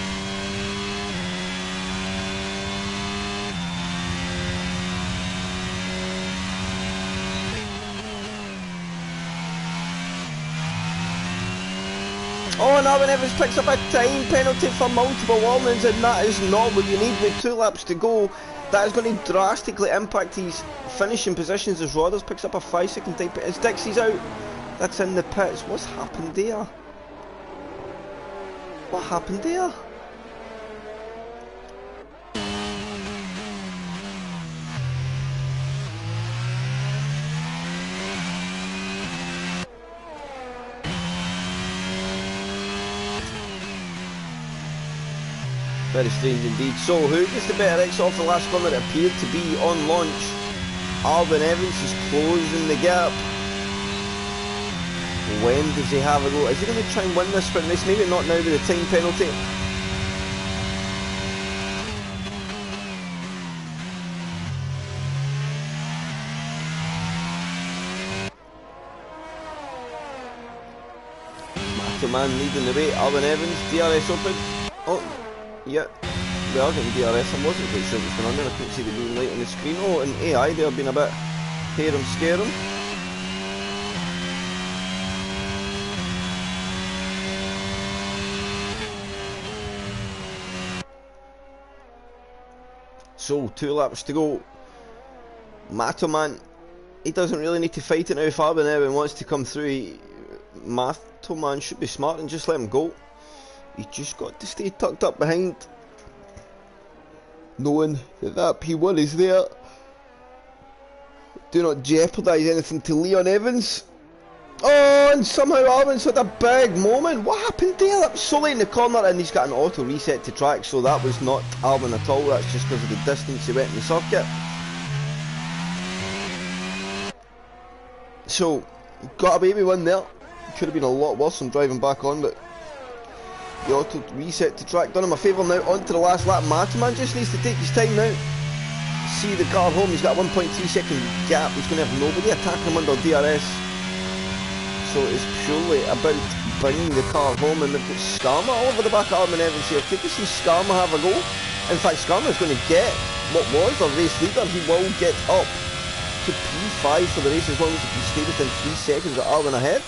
Oh, and Alvin Evans picks up a time penalty for multiple warnings, and that is not what you need with 2 laps to go. That is going to drastically impact his finishing positions as Rodders picks up a 5-second time penalty. As Dixie's out, that's in the pits. What's happened there? What happened there? Very strange indeed. So, who gets the better X off the last one that appeared to be on launch? Alvin Evans is closing the gap. When does he have a go? Is he going to try and win this sprint race? Maybe not now with the time penalty. Matoman leading the way. Alvin Evans, DRS open. Oh. Yeah, we are getting DRS. I wasn't quite sure what was going on there. I couldn't see the green light on the screen. Oh, and AI there been a bit harum scarum. So 2 laps to go. Matoman, he doesn't really need to fight it now if R21 wants to come through. Matoman should be smart and just let him go. He's just got to stay tucked up behind, knowing that that P1 is there. Do not jeopardise anything to Leon Evans. Oh, and somehow Arvin's had a big moment. What happened there? That was so late in the corner, and he's got an auto reset to track, so that was not Arvin at all. That's just because of the distance he went in the circuit. So, got a baby win there. Could have been a lot worse than driving back on, but the auto reset to track done him a favour. Now on to the last lap. Matoman just needs to take his time now. See the car home. He's got a 1.3 second gap. He's going to have nobody attacking him under DRS. So it's purely about bringing the car home, and they've got Skarma all over the back of Armin Evans here. Take to see Skarma have a go. In fact, Skarma's going to get what was a race leader. He will get up to P5 for the race as long as he can stay within 3 seconds of Armin ahead.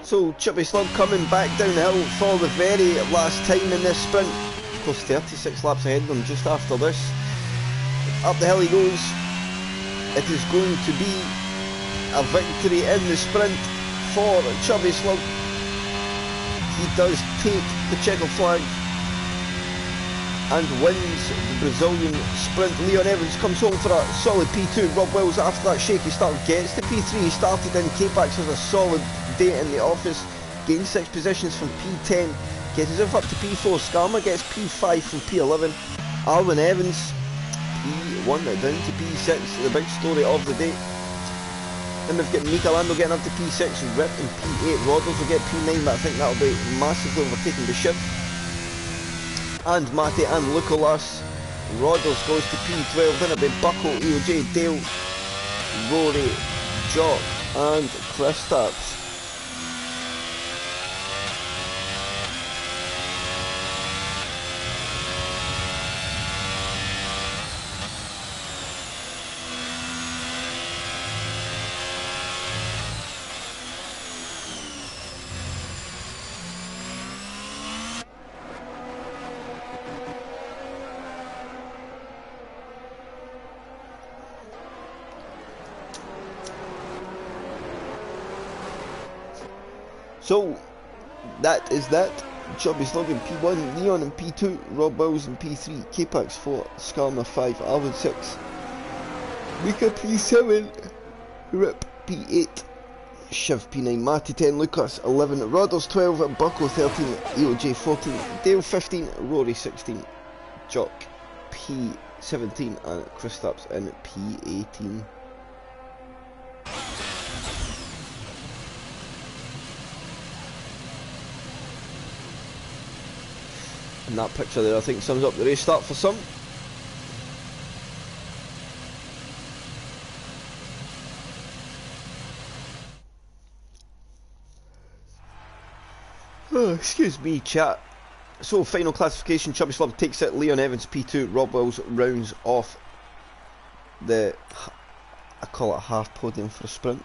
So Chippy Slug coming back down the hill for the very last time in this sprint. Of course 36 laps ahead of him just after this. Up the hill he goes. It is going to be a victory in the sprint for Chubby Slug. He does take the checker flag and wins the Brazilian sprint. Leon Evans comes home for a solid P2. Rob Wells, after that shaky start, gets to P3. He started in K-Pax as a solid day in the office, gains 6 positions from P10, gets himself up to P4. Skarma gets P5 from P11. Arvin Evans P1 down to P6, the big story of the day. Then we've got Michelando getting up to P6, Rip in P8, Roddles will get P9, but I think that'll be massively overtaken by Shiv. And Mate and Lucolas. Roddles goes to P12, then it'll be Buckle, EOJ, Dale, Rory, Jock and Kristaps. So, that is that. Chubby Slug in P1, Leon in P2, Rob Wells in P3, K-Pax 4, Skarma 5, Arvin 6, Mika P7, Rip P8, Shiv P9, Matty 10, Lucas 11, Rodders 12, Bucko 13, EOJ 14, Dale 15, Rory 16, Jock P17 and Kristaps in P18. And that picture there I think sums up the race start for some. Oh, excuse me, chat. So final classification, Chubby Slug takes it, Leon Evans P2, Rob Wells rounds off the, I call it a half podium for a sprint.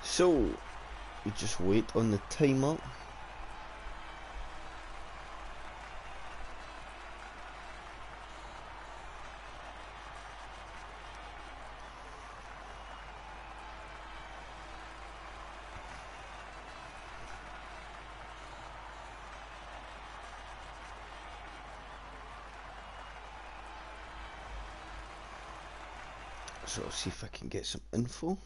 So, we just wait on the timer. So I'll see if I can get some info.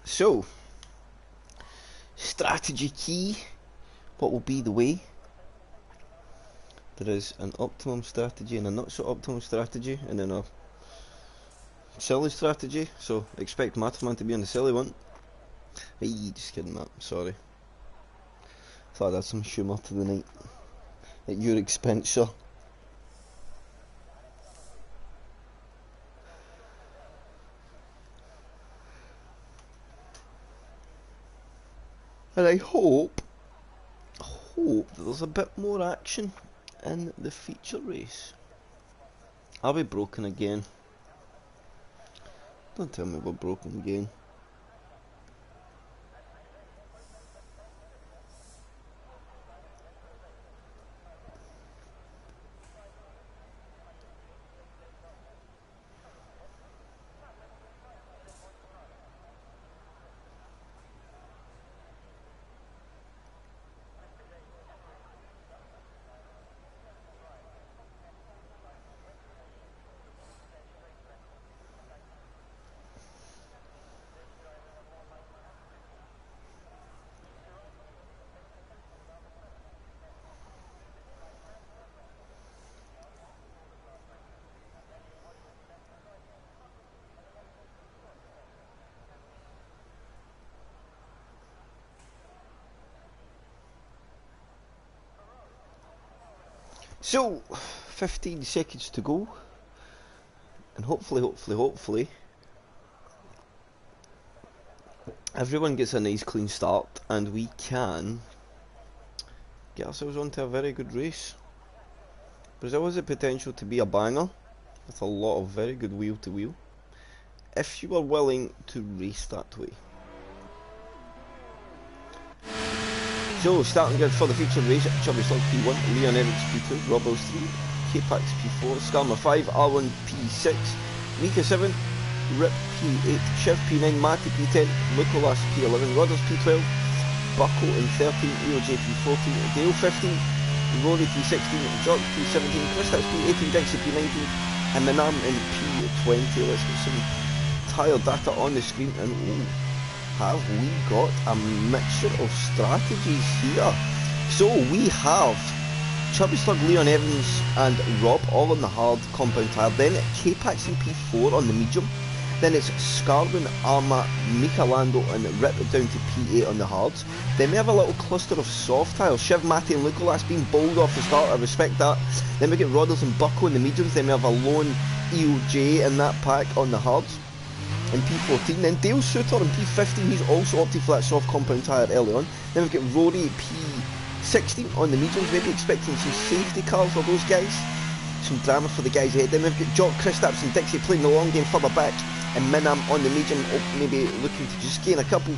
So, strategy key. What will be the way? There is an optimum strategy and a not so optimum strategy, and then a silly strategy. So expect Matterman to be on the silly one. Hey, just kidding, Matt. Sorry. Thought I'd add some humour to the night at your expense, sir. And I hope that there's a bit more action in the feature race. Are we broken again? Don't tell me we're broken again. So, 15 seconds to go, and hopefully, everyone gets a nice clean start, and we can get ourselves onto a very good race. Brazil has the potential to be a banger, with a lot of very good wheel to wheel, if you are willing to race that way. So, starting grid for the featured race: Chubby Slug P1, Leon Evans P2, Robbos 3, K-Pax P4, Skarma 5, R1 P6, Mika 7, Rip P8, Shiv P9, Matty P10, Lucolas P11, Rodders P12, Bucko in 13, EOJ P14, Dale 15, Rory P16, Jork P17, Kristaps P18, Dixie P19, and Manam in P20. Let's get some tyre data on the screen, and have we got a mixture of strategies here? So we have Chubby Slug, Leon Evans and Rob all on the hard compound tyre, then K-Pax and P4 on the medium, then it's Scarwin, Arma, Mika Lando and Rip down to P8 on the hards. Then we have a little cluster of soft tyres, Shiv, Matty and Lucolas being bold off the start, I respect that. Then we get Rodders and Bucko in the mediums, then we have a lone EOJ in that pack on the hards. In P14, then Dale Suter in P15, he's also opted for that soft compound tyre early on. Then we've got Rory P16 on the mediums, maybe expecting some safety cars for those guys, some drama for the guys ahead. Then we've got Jock, Kristaps and Dixie playing the long game further back, and Minam on the medium, maybe looking to just gain a couple,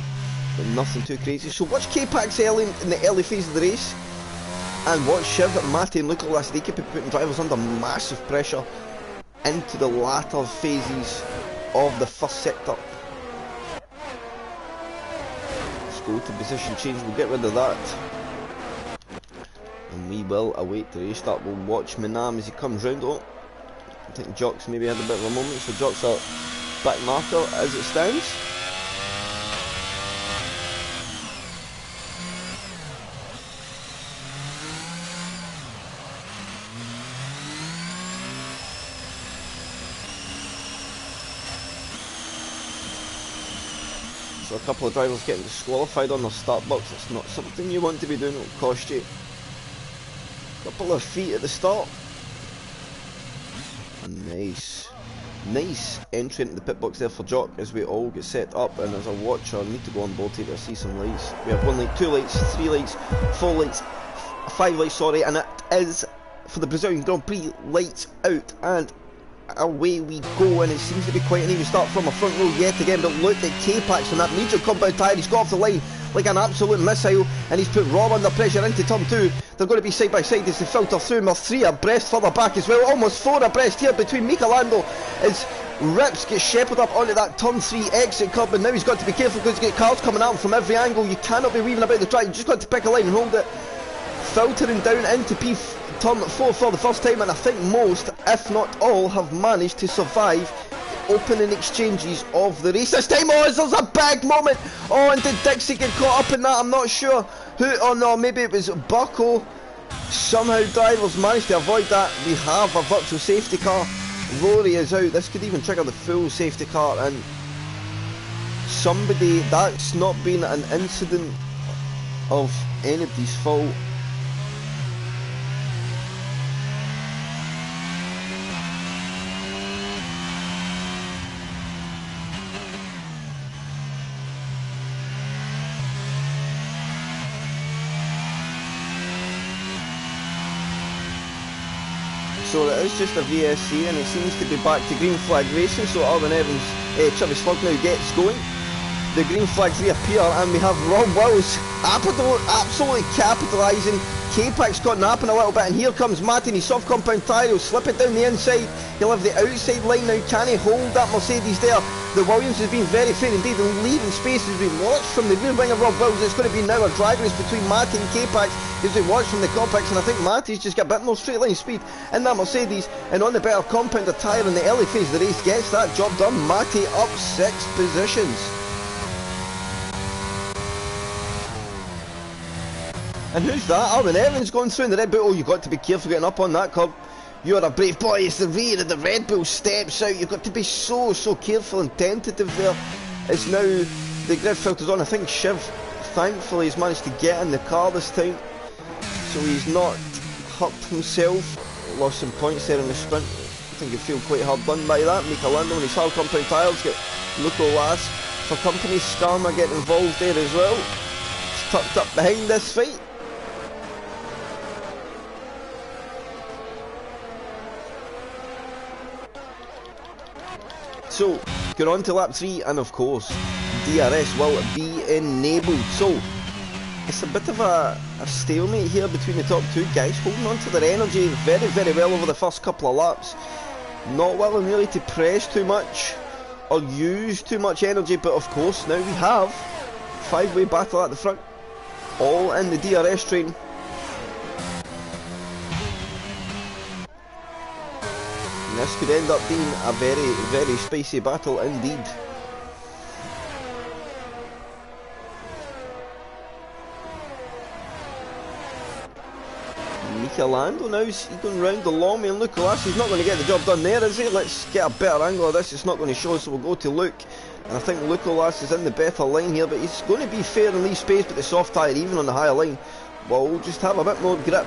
but nothing too crazy. So watch K-Pax early in the early phase of the race, and watch Shiv, Matty and Lucolas. They could be putting drivers under massive pressure into the latter phases of the first sector. Let's go to position change, we'll get rid of that, and we will await the race start. We'll watch Minam as he comes round. Oh, I think Jock's maybe had a bit of a moment, so Jock's our back marker as it stands. So a couple of drivers getting disqualified on their start box. It's not something you want to be doing, it'll cost you a couple of feet at the start. Nice entry into the pit box there for Jock as we all get set up, and as a watcher I need to go on board here to see some lights. We have 1 light, 2 lights, 3 lights, 4 lights, 5 lights, sorry, and it is for the Brazilian Grand Prix, lights out, and away we go, and it seems to be quite an even start from a front row yet again. But look at K-Pax on that medium compound tyre, he's got off the line like an absolute missile, and he's put Rob under pressure into turn 2. They're going to be side by side as they filter through, and they're 3 abreast further back as well, almost 4 abreast here between Mika Lando as Rips gets shepherded up onto that turn 3 exit curb, and now he's got to be careful because he's got cars coming at him from every angle. You cannot be weaving about the track, you just got to pick a line and hold it. Filtering down into turn 4 for the first time, and I think most, if not all, have managed to survive opening exchanges of the race this time. Oh, there's a big moment. Oh, and did Dixie get caught up in that? I'm not sure. Who? Oh no, maybe it was Bucko. Somehow drivers managed to avoid that. We have a virtual safety car. Rory is out. This could even trigger the full safety car, and somebody, that's not been an incident of anybody's fault. So it is just a VSC, and it seems to be back to green flag racing. So R21's Chubby Slug now gets going. The green flags reappear, and we have Rob Wills absolutely capitalising. K-Pack's got napping a little bit, and here comes Matt in his soft compound tyre. He'll slip it down the inside. He'll have the outside line now. Can he hold that Mercedes there? The Williams has been very fair indeed, and leaving space as we watch from the rear wing of Rob Wills. It's going to be now a drag race between Matty and K-Pack as we watch from the compacts, and I think Matty's just got a bit more straight line speed in that Mercedes, and on the better compounder tyre in the early phase of the race gets that job done. Matty up 6 positions. And who's that? Alvin Evans going through in the Red Bull. Oh, you've got to be careful getting up on that curb. You're a brave boy. It's the rear of the Red Bull steps out. You've got to be so careful and tentative there. It's now the grid filters on. I think Shiv, thankfully, has managed to get in the car this time, so he's not hurt himself. Lost some points there in the sprint. I think he'll feel quite hard done by that. Mika Lando and his hard compound tyres get Luco last for company. Skarma getting involved there as well. He's tucked up behind this fight. So, get on to lap 3, and of course, DRS will be enabled. So, it's a bit of a stalemate here between the top two guys, holding on to their energy very well over the first couple of laps. Not willing really to press too much or use too much energy, but of course, now we have 5-way battle at the front, all in the DRS train. And this could end up being a very spicy battle indeed. Mika Lando now, he's going round the long way, and Luke Lassy's not going to get the job done there, is he? Let's get a better angle of this. It's not going to show, so we'll go to Luke. And I think Luke Lassy's in the better line here, but he's going to be fair and leave space, but the soft tyre, even on the higher line, will just have a bit more grip,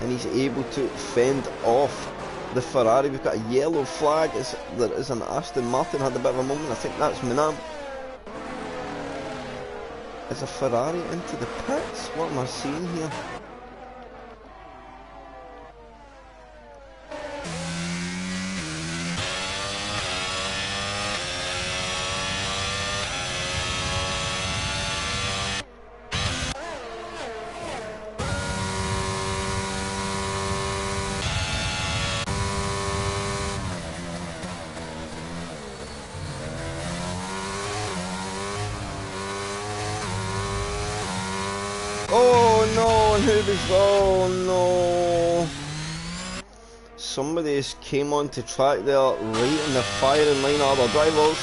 and he's able to fend off the Ferrari. We've got a yellow flag. There is an Aston Martin had a bit of a moment. I think that's Minam. Is a Ferrari into the pits? What am I seeing here? Oh no, and who was, oh no. Somebody just came onto track there, right in the firing line of other drivers.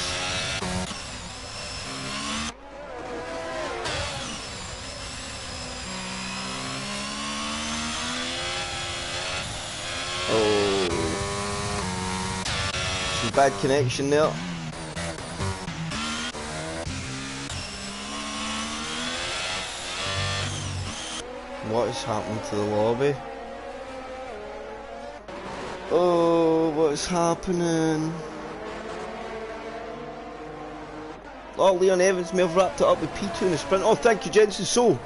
Oh. Some bad connection there. What has happened to the lobby? Oh, what's happening? Oh, Leon Evans may have wrapped it up with P2 in the sprint. Oh, thank you, Jensen. So,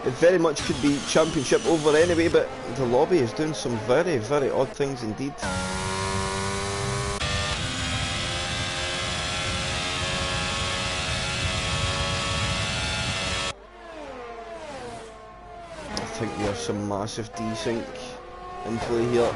it very much could be championship over anyway, but the lobby is doing some very odd things indeed. I think there's some massive desync in play here.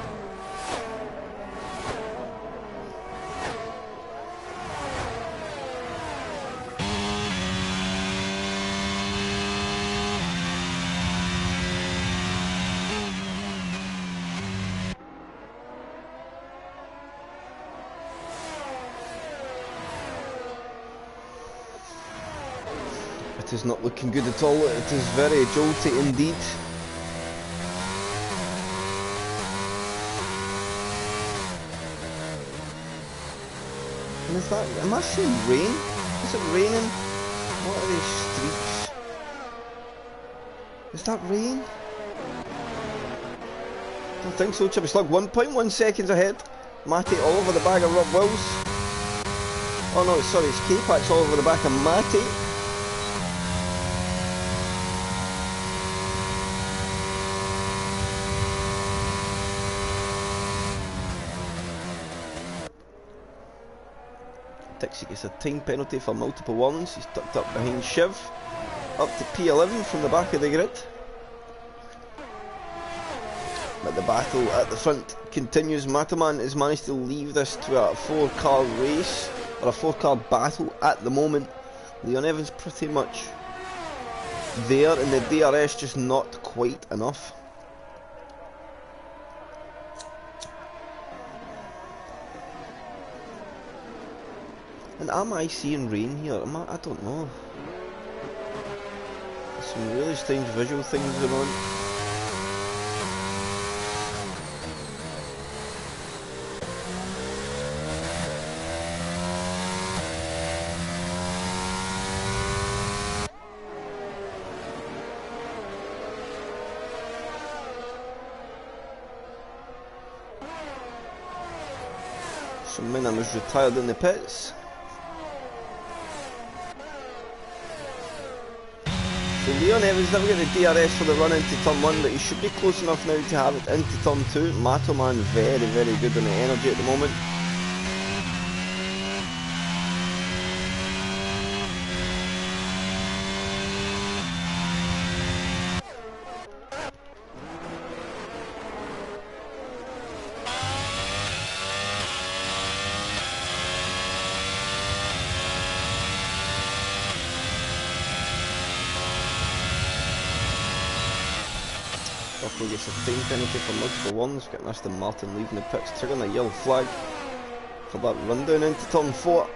is not looking good at all. It is very jolty indeed. And is that, am I seeing rain? Is it raining? What are these streaks? Is that rain? I don't think so. Chippy Slug 1.1 seconds ahead. Matty all over the back of Rob Wills. Oh no, sorry, it's K-Pax all over the back of Matty. Dixie gets a time penalty for multiple warnings. He's tucked up behind Shiv. Up to P11 from the back of the grid. But the battle at the front continues. Mataman has managed to leave this to a 4-car race, or a 4-car battle at the moment. Leon Evans pretty much there, and the DRS just not quite enough. And am I seeing rain here? I don't know. There's some really strange visual things going on. So Minam is retired in the pits. So Leon Evans never get the DRS for the run into turn 1, but he should be close enough now to have it into turn 2. Matoman very, very good on the energy at the moment. Buffalo gets a time penalty for multiple ones, getting Aston Martin leaving the pits, triggering a yellow flag for that rundown into turn 4.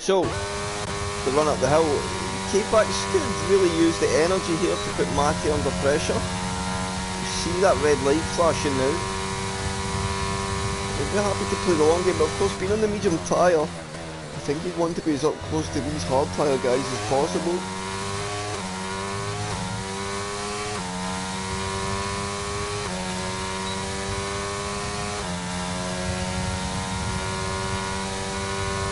So, to run up the hill, K-Pax could really use the energy here to put Matty under pressure. You see that red light flashing now. We'd be happy to play the long game, but of course being on the medium tyre, I think we'd want to be as up close to these hard tyre guys as possible.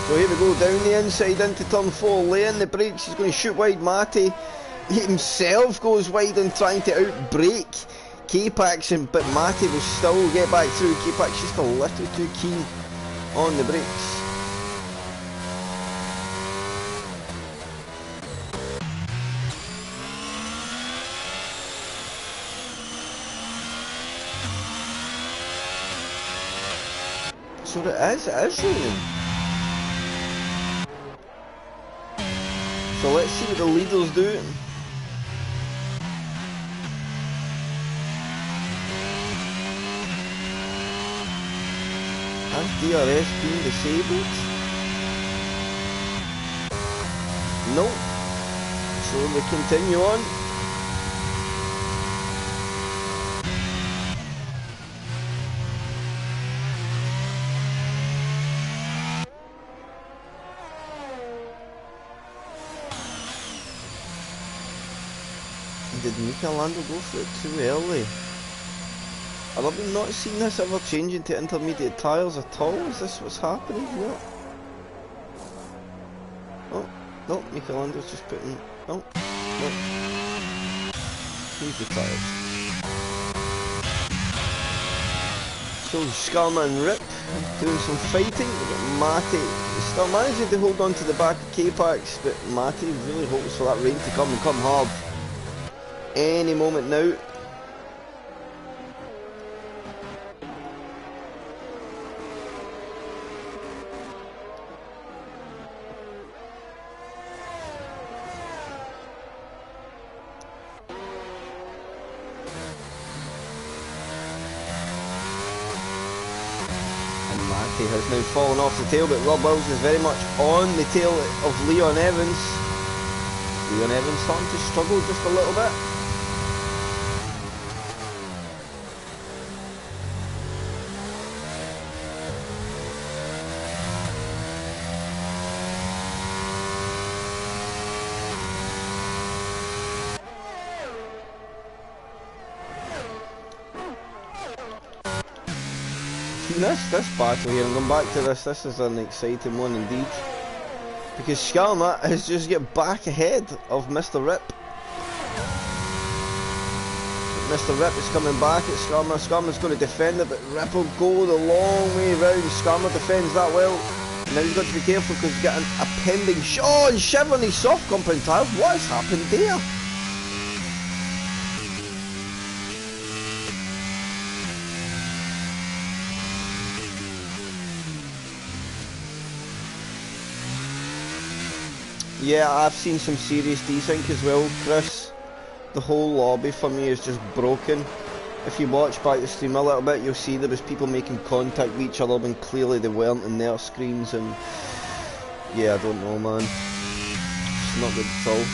So here we go, down the inside into turn 4, laying the brakes, he's going to shoot wide Matty. He himself goes wide and trying to outbrake K-Pax, but Matty will still get back through. K-Pax just a little too keen on the brakes. So it is raining. So let's see what the leaders do. Has DRS been disabled? No. So we continue on. Did Michelando go for it too early? Have we not seen this ever changing to intermediate tyres at all? Is this what's happening here? Oh, no, Michelando's just putting... Oh, no. He's the tyres. So Skarma and Rip doing some fighting. We've got Matty still managing to hold on to the back of K-Pax, but Matty really hopes for that rain to come and come hard any moment now. Matty has now fallen off the tail, but Rob Wills is very much on the tail of Leon Evans. Leon Evans starting to struggle just a little bit. This battle here, I'm going back to this is an exciting one indeed. Because Skarma has just get back ahead of Mr. Rip. Mr. Rip is coming back at Skarma. Skarma's going to defend it, but Rip will go the long way round. Skarma defends that well. And now he's got to be careful because he's getting a pending shot. Oh, and Shiv on his soft compound tiles. What has happened there? Yeah, I've seen some serious desync as well, Chris. The whole lobby for me is just broken. If you watch back the stream a little bit, you'll see there was people making contact with each other when clearly they weren't in their screens, and yeah, I don't know, man. It's not good at all.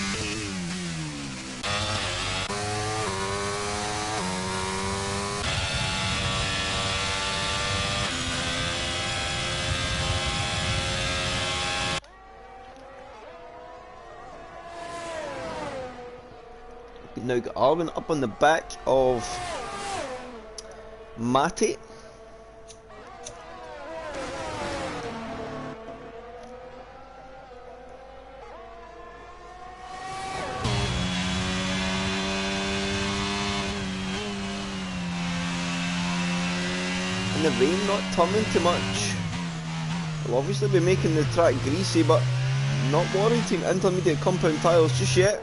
Now got Arwen up on the back of Matty. And the rain not turning too much. Will obviously be making the track greasy, but not warranting intermediate compound tiles just yet.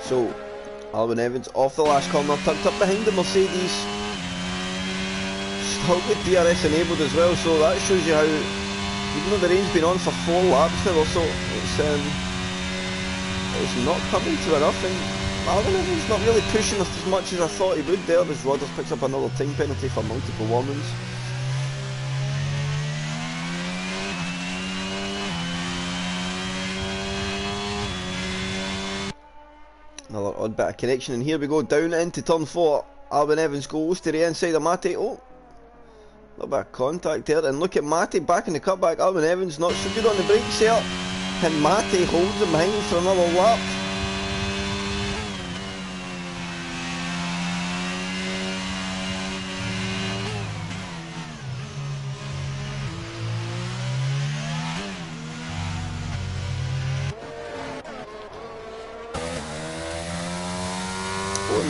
So, Arwen Evans off the last corner, tucked up behind the Mercedes. Still with DRS enabled as well, so that shows you how, even though the rain's been on for 4 laps now or so, it's not coming to enough, and Arwen Evans not really pushing us as much as I thought he would there, as Rodders picks up another time penalty for multiple warnings. Another odd bit of connection, and here we go down into turn 4. Arwen Evans goes to the inside of Matty. Oh, a little bit of contact there, and look at Matty back in the cutback. Arwen Evans not so good on the brakes here, and Matty holds him behind for another lap.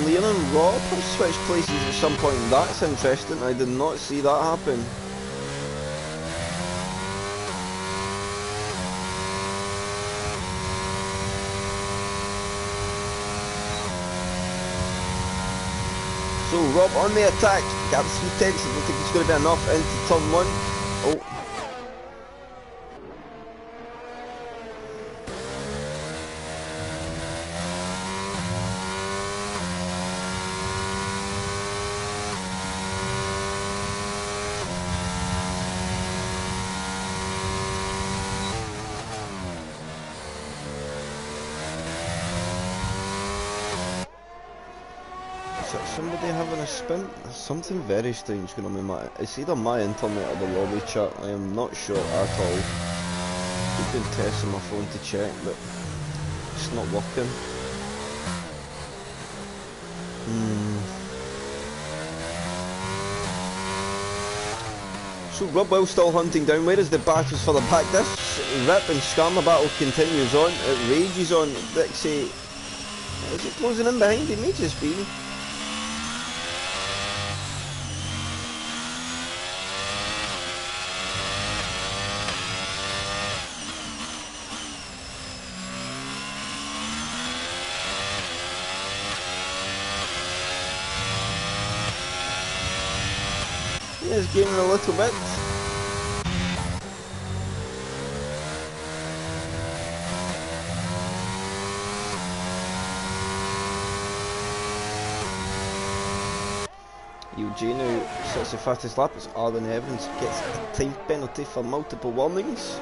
Leon and Rob have switched places at some point. That's interesting. I did not see that happen. So Rob on the attack. Gap 3 tenths. I don't think it's going to be enough into turn 1. Oh. Somebody having a spin? Something very strange going on with my... It's either my internet or the lobby chat. I am not sure at all. I've been testing my phone to check, but it's not working. So Rob Will still hunting down. Where is the battles for the back? This Rip and Skarma battle continues on. It rages on. Dixie, is he closing in behind? He may just be. is gaining a little bit. Eugenio sets the fastest lap as Arden Evans gets a time penalty for multiple warnings.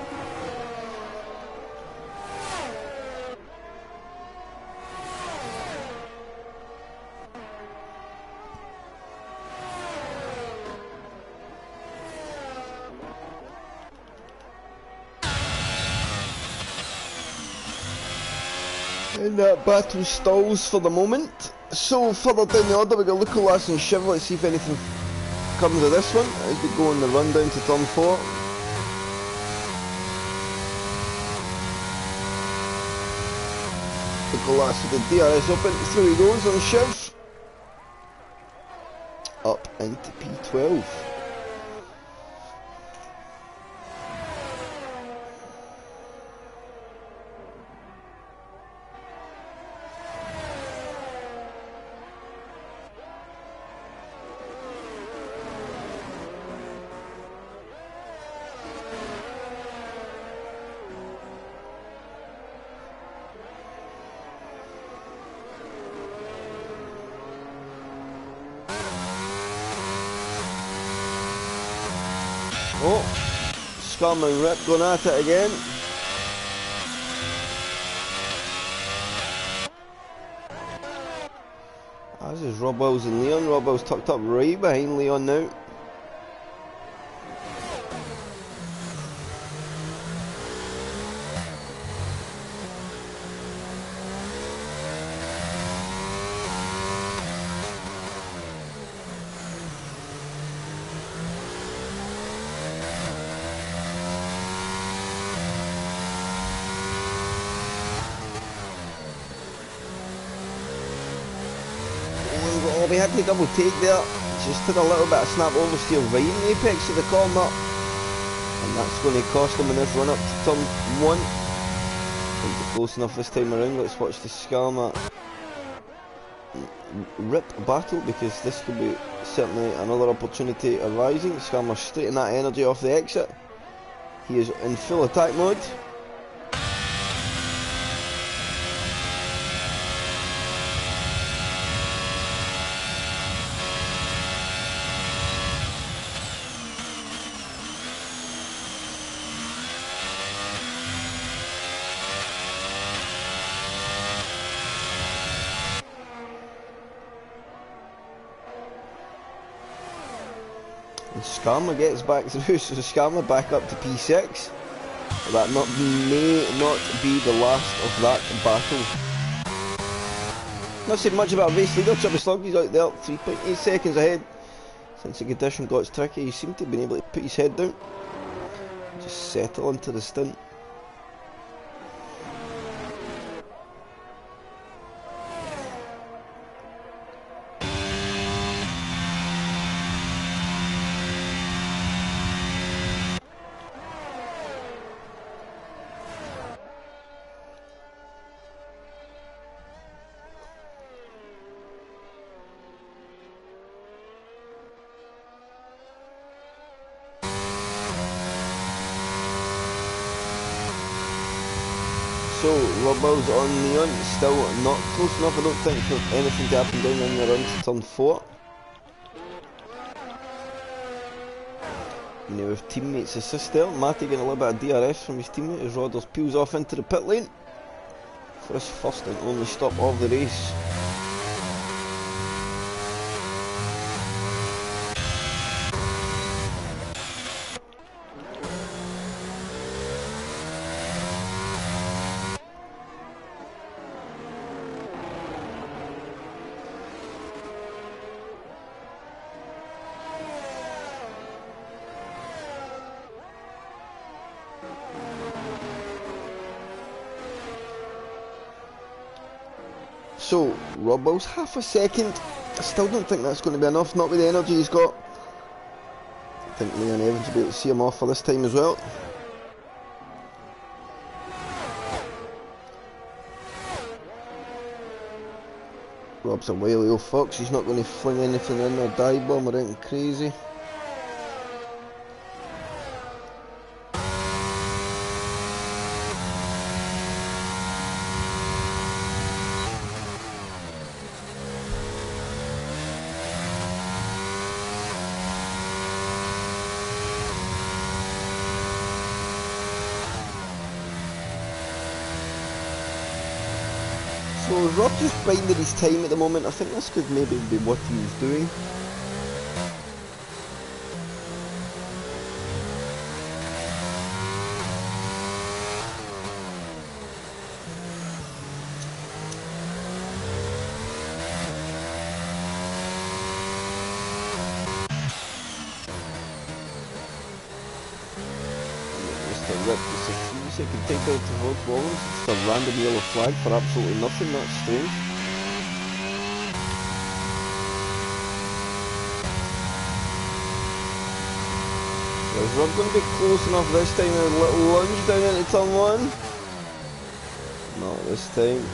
And that battle stalls for the moment. So further down the order we got Lukolas and Shiv. Let's see if anything comes of this one as we go on the run down to turn 4. Lukolas with the DRS open, through he goes on Shiv. Up into P12. Oh, Scum and Rip going at it again. As is Rob Wells and Leon. Rob Wells tucked up right behind Leon now. Oh, we had to double take there. Just had a little bit of snap oversteer right in the apex of the corner. And that's going to cost them in this run up to turn 1. Won't be close enough this time around. Let's watch the Skarma Rip battle, because this could be certainly another opportunity arising. Skarma straight in that energy off the exit. He is in full attack mode. And Skarma gets back through, so Skarma back up to P6. That may not be the last of that battle. Not said much about race leader. Chubby Sluggy's out there, 3.8 seconds ahead. Since the condition got tricky, he seemed to have been able to put his head down. Just settle into the stint. So, Robbers on Neon, still not close enough, I don't think, for anything to happen down in the run to turn 4. Now with teammates assist there, Matty getting a little bit of DRS from his teammate as Rodders peels off into the pit lane for his first and only stop of the race. So, Robbers half a second. I still don't think that's going to be enough, not with the energy he's got. I think Leon Evans will be able to see him off for this time as well. Rob's a wily old fox, he's not going to fling anything in or dive bomb or anything crazy. So Rob just binding his time at the moment. I think this could maybe be what he was doing. Rip just a 3-second takedown to Rod Wallace. Just a random yellow flag for absolutely nothing. That's strange. Is Rob going to be close enough this time? A little lunge down into turn 1. Not this time.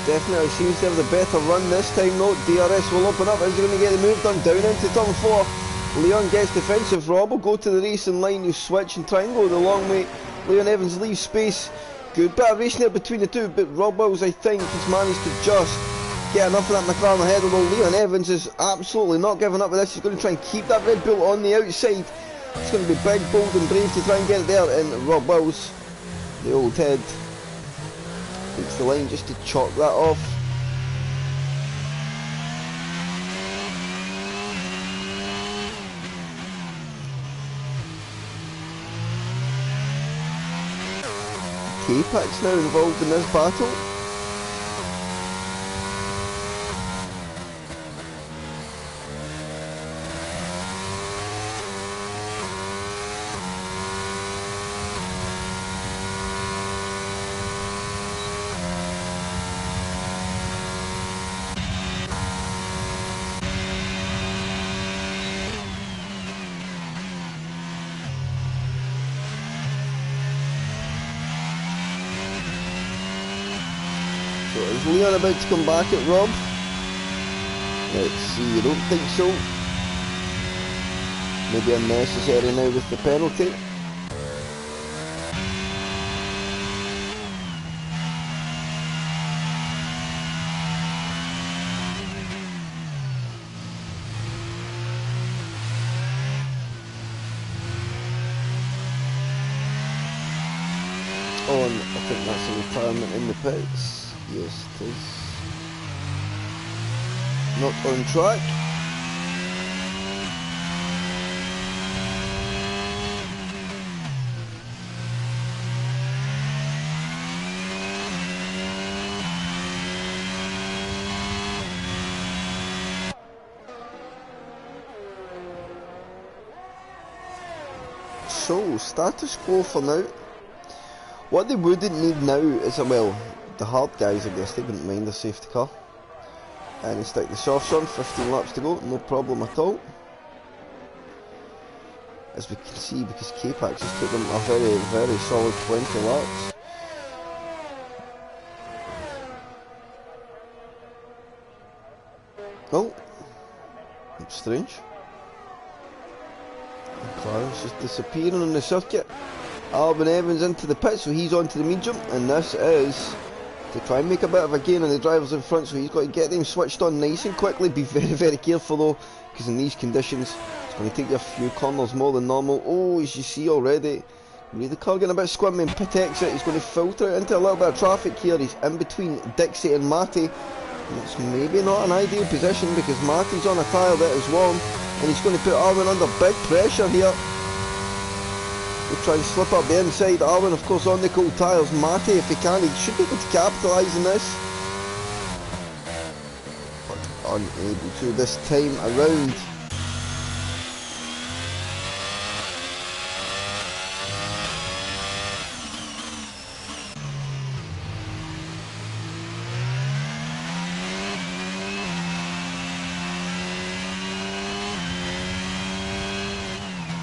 Definitely seems to have the better run this time though. DRS will open up. Is he going to get the move done? Down into turn 4. Leon gets defensive. Rob will go to the racing line. You switch and try and go the long way. Leon Evans leaves space. Good bit of racing there between the two, but Rob Wills, I think, has managed to just get enough of that McLaren ahead. Although Leon Evans is absolutely not giving up with this. He's going to try and keep that Red Bull on the outside. It's going to be big, bold and brave to try and get it there. And Rob Wills, the old head, takes the line just to chalk that off. K-Pac's now involved in this battle. So is Leon about to come back at Rob? Let's see, I don't think so. Maybe unnecessary now with the penalty. On, I think that's a retirement in the pits. Yes, it is. Not on track. So, status quo for now. What they wouldn't need now is well, the hard guys, I guess, they wouldn't mind a safety car. And stick the softs on, 15 laps to go, no problem at all. As we can see, because K-Pax just took them a very, very solid 20 laps. Oh, that's strange. McLaren's just disappearing on the circuit. Alban Evans into the pit, so he's onto the medium, and this is to try and make a bit of a gain on the drivers in front, so he's got to get them switched on nice and quickly. Be very, very careful though, because in these conditions it's going to take you a few corners more than normal. Oh, as you see already, the car getting a bit squirmy in pit exit. He's going to filter into a little bit of traffic here. He's in between Dixie and Matty. And it's maybe not an ideal position because Matty's on a tyre that is warm, and he's going to put Arwen under big pressure here. He'll try and slip up the inside. Arwen, of course, on the cold tyres. Matty, if he can, he should be able to capitalise on this. But unable to this time around.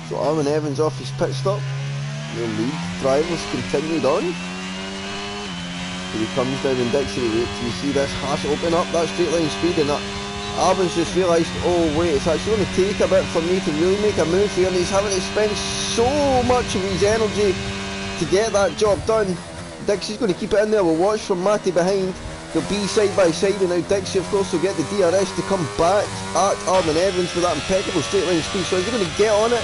So Arwen Evans off his pit stop. The lead drivers continued on. Here he comes down in Dixie. Wait till you see this Haas open up that straight line speed, and Arwen's just realised, oh wait, it's actually going to take a bit for me to really make a move here, and he's having to spend so much of his energy to get that job done. Dixie's going to keep it in there. We'll watch from Matty behind. They'll be side by side, and now Dixie, of course, will get the DRS to come back at Arwen Evans with that impeccable straight line speed. So is he going to get on it?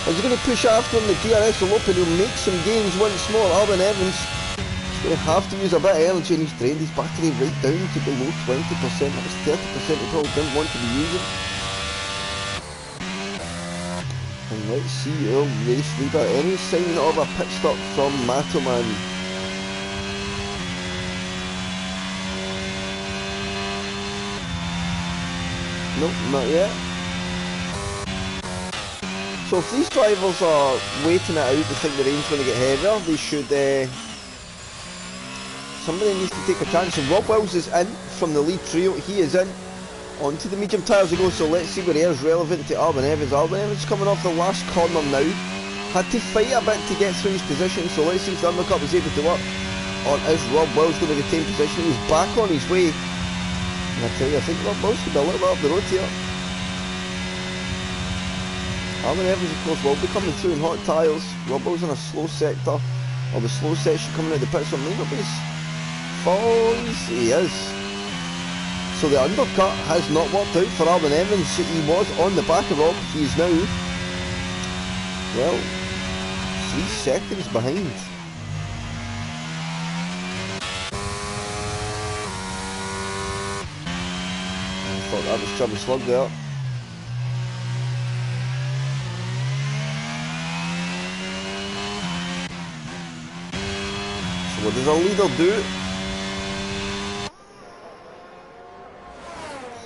As he's going to push after him, the DRS will open, he'll make some gains once more. Alvin Evans is going to have to use a bit of energy, and he's drained his battery right down to below 20%. That was 30% he probably didn't want to be using. And let's see our race leader. Any sign of a pit stop from Matoman? Nope, not yet. So if these drivers are waiting it out, they think the rain's going to get heavier, they should... somebody needs to take a chance. And Rob Wills is in from the lead trio. He is in. Onto the medium tyres he goes, so let's see where he is relevant to Alvin Evans. Alvin Evans coming off the last corner now. Had to fight a bit to get through his position, so let's see if the undercut was able to work. Or is Rob Wills going to retain position? He's back on his way. And I tell you, I think Rob Wills could be a little bit up the road here. Alvin Evans, of course, will be coming through in hot tyres. Rob Wills in a slow sector, or the slow section coming out the pits, so may not be as fast. He is. So the undercut has not worked out for Alvin Evans. He was on the back of Rob. He is now, well, 3 seconds behind. I thought that was Chubby Slug there. So what does our leader do?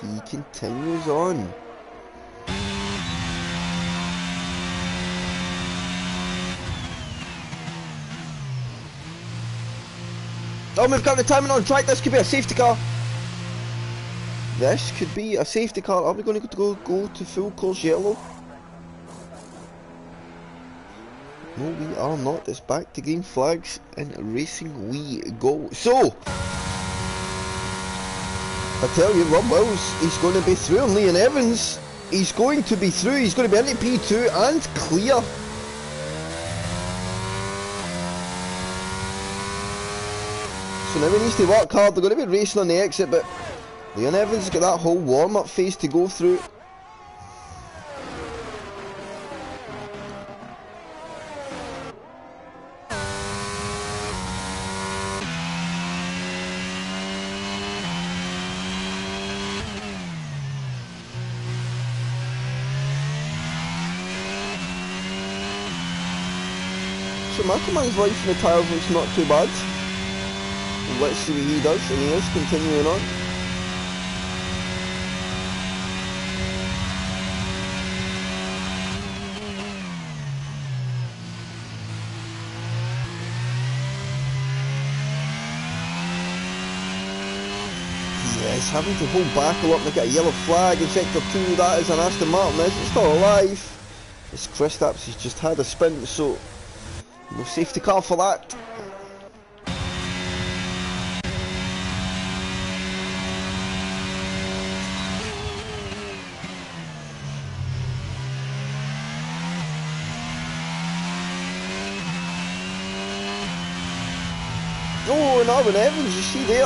He continues on. Oh, we've got the timing on track. This could be a safety car. This could be a safety car. Are we going to go to full course yellow? No, we are not. It's back to green flags and racing we go. So, I tell you, Rob Wills, he's going to be through, and Leon Evans, he's going to be through, he's going to be into P2 and clear. So now he needs to work hard. They're going to be racing on the exit, but Leon Evans has got that whole warm-up phase to go through. So Matoman's life in the tyres looks not too bad. And let's see what he does, and he is continuing on. Yes, having to hold back a lot, look at a yellow flag in sector 2, that is an Aston Martin, it's still alive. It's Kristaps, he's just had a spin, so no safety car for that. Oh, and Alvin Evans, you see there,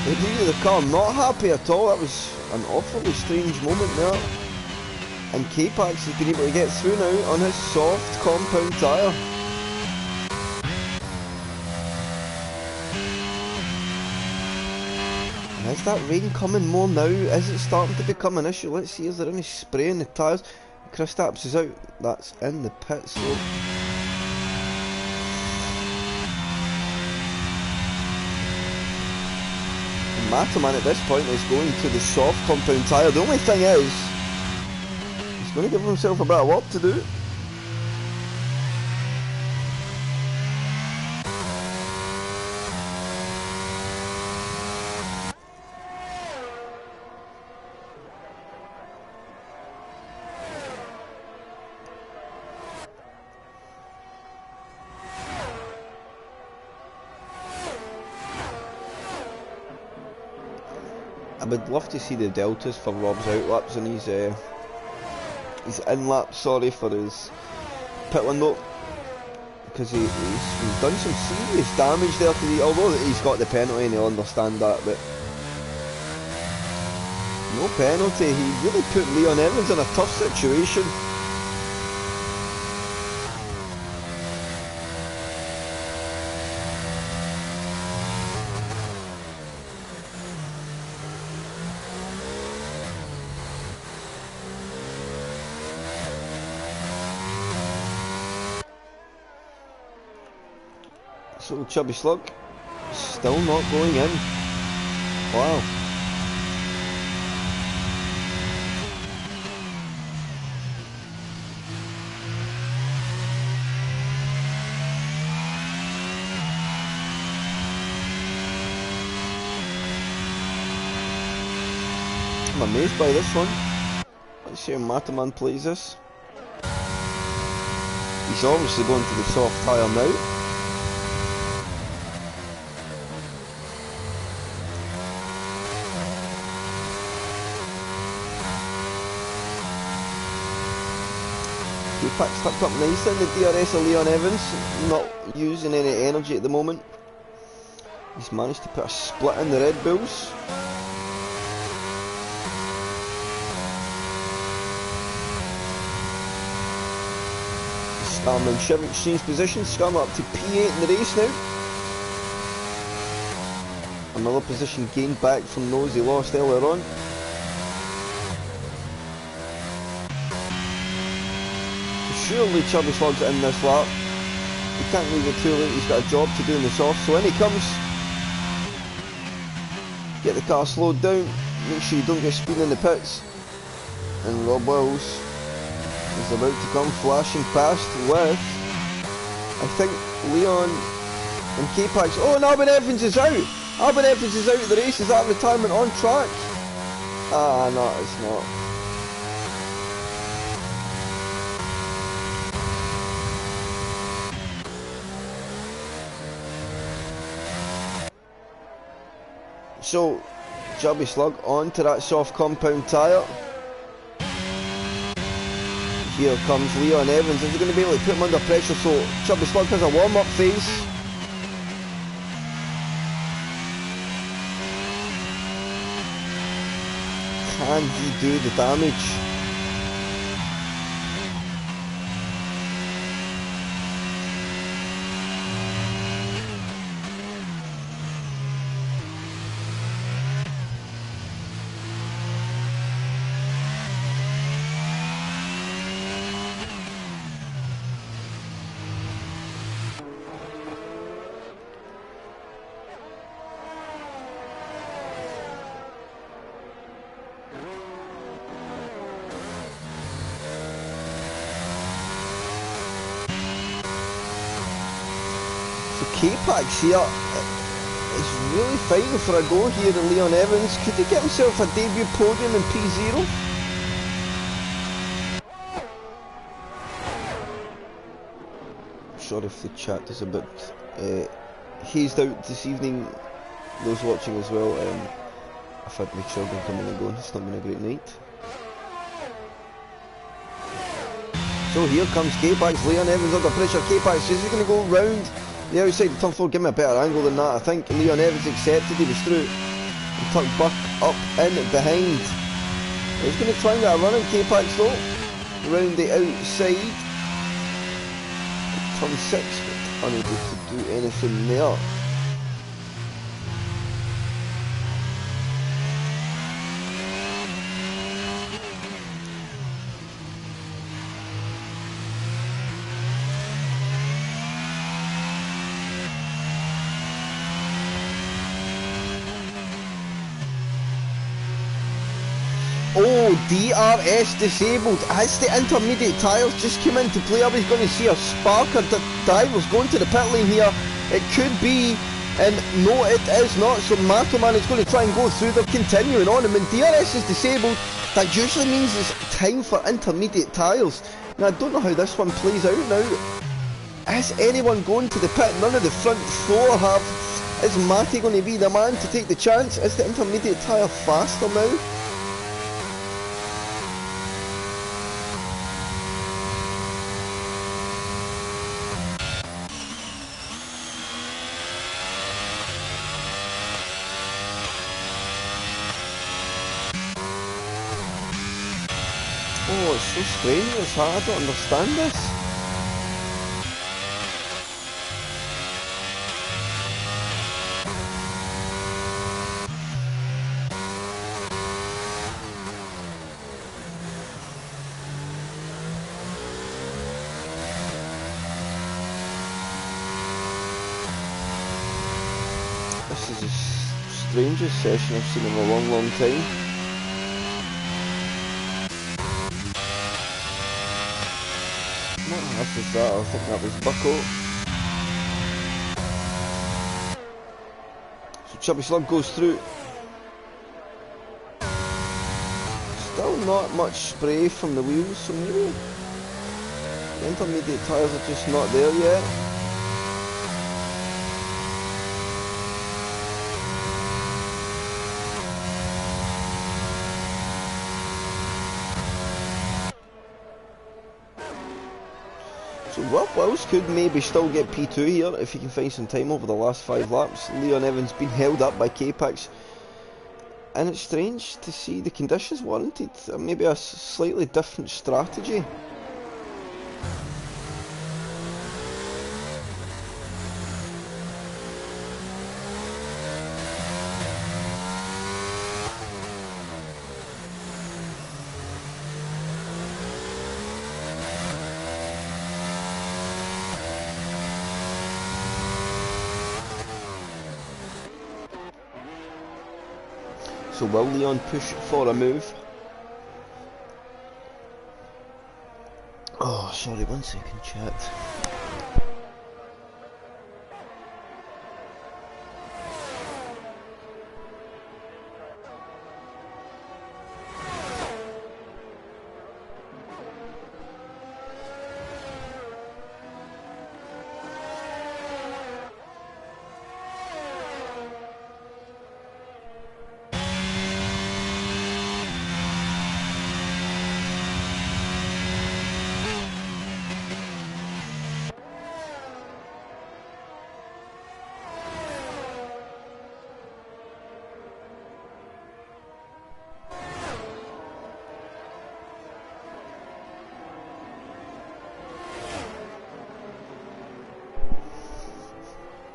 the leader of the car not happy at all. That was an awfully strange moment there. And K-Pax has been able to get through now on his soft compound tyre. And is that rain coming more now? Is it starting to become an issue? Let's see, is there any spray in the tyres? Kristaps is out. That's in the pits. So Matoman at this point is going to the soft compound tyre. The only thing is, he's going to give himself a bit of work to do. I would love to see the deltas for Rob's outlaps and his in-lap, sorry, for his pit window, because he's done some serious damage there today, although he's got the penalty and he'll understand that, but no penalty. He really put Leon Evans in a tough situation. So Chubby Slug still not going in. Wow. I'm amazed by this one. Let's see how Mataman plays this. He's obviously going to the soft tyre now. K-Pac's tucked up nicely in the DRS of Leon Evans, not using any energy at the moment. He's managed to put a split in the Red Bulls. Starman Shiv exchange position, Scarman up to P8 in the race now. Another position gained back from those he lost earlier on. Surely Chubby Slug's in this lap. He can't leave it too late, he's got a job to do in the soft, so in he comes. Get the car slowed down, make sure you don't get speed in the pits. And Rob Wills is about to come flashing past with, I think, Leon and K-Pax. Oh, and Albin Evans is out! Albin Evans is out of the race, is that retirement on track? Ah, no, it's not. So, Chubby Slug onto that soft compound tyre. Here comes Leon Evans. Is he going to be able to put him under pressure? So, Chubby Slug has a warm-up phase. Can he do the damage? K-Pax here is really fighting for a go here in Leon Evans. Could he get himself a debut podium in P0? Sorry if the chat is a bit hazed out this evening. Those watching as well, I've had my children coming and going. It's not been a great night. So here comes K-Pax. Leon Evans under pressure. K-Pax is he going to go round the outside the turn floor? Give me a better angle than that. I think Leon Evans accepted, he was through and tucked Buck up in behind. He's going to try and get a run on K-Pax though, round the outside. Turn 6, but unable to do anything there. Oh, DRS disabled as the intermediate tyres just came into play. I was going to see a sparker. The drivers going to the pit lane here. It could be, and no, it is not. So Matoman is going to try and go through. They're continuing on, and when DRS is disabled, that usually means it's time for intermediate tyres. Now I don't know how this one plays out now. Is anyone going to the pit? None of the front four have. Is Matty going to be the man to take the chance? Is the intermediate tyre faster now? Oh, it's so strange, it's hard, I don't understand this. This is the strangest session I've seen in a long, long time. What half is that? I think that was Bucko. So Chubby Slug goes through. Still not much spray from the wheels, so maybe the intermediate tyres are just not there yet. So Rob Wills could maybe still get P2 here if he can find some time over the last 5 laps. Leon Evans been held up by K-Pax, and it's strange to see the conditions warranted maybe a slightly different strategy. So will Leon push for a move? Oh, sorry, 1 second, chat.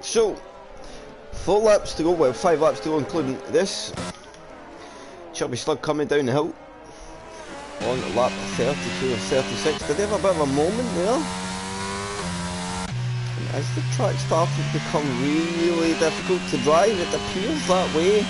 So, 4 laps to go, well 5 laps to go including this. Chubby Slug coming down the hill on lap 32 or 36. Did they have a bit of a moment there? And as the track started to become really difficult to drive, it appears that way.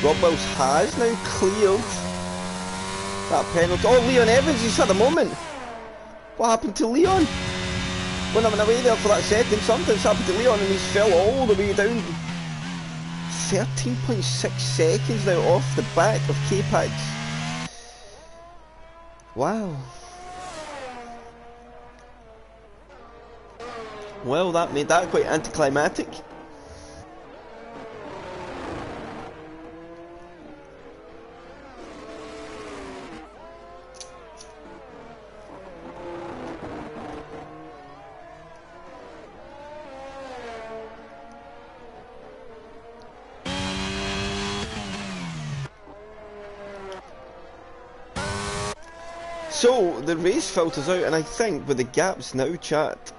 Rob Wills has now cleared that penalty. Oh, Leon Evans, he's had a moment. What happened to Leon? When I went away there for that second, something's happened to Leon and he's fell all the way down. 13.6 seconds now off the back of K-Pax. Wow. Well, that made that quite anticlimactic. So, the race filters out, and I think with the gaps now, chat,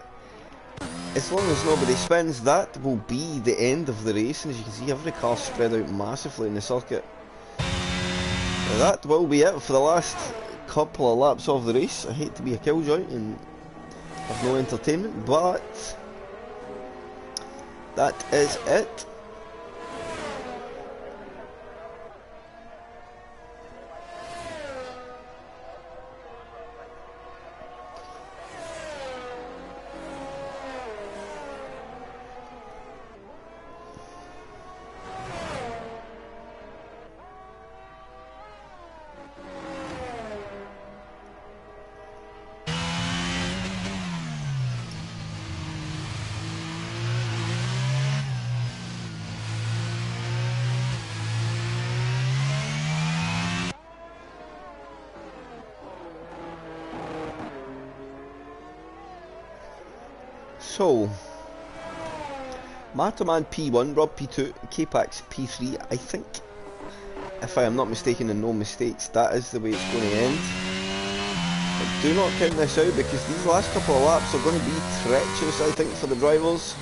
as long as nobody spins, that will be the end of the race. And as you can see, every car spread out massively in the circuit. That will be it for the last couple of laps of the race. I hate to be a killjoy and have no entertainment, but that is it. So, Mataman P1, Rob P2, K-Pax P3, I think, if I am not mistaken and no mistakes, that is the way it's going to end. Do not count this out because these last couple of laps are going to be treacherous, I think, for the drivers.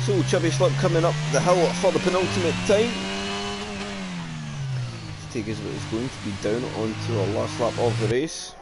So Chubby Slug coming up the hill for the penultimate time. Let's take us what is going to be down onto our last lap of the race.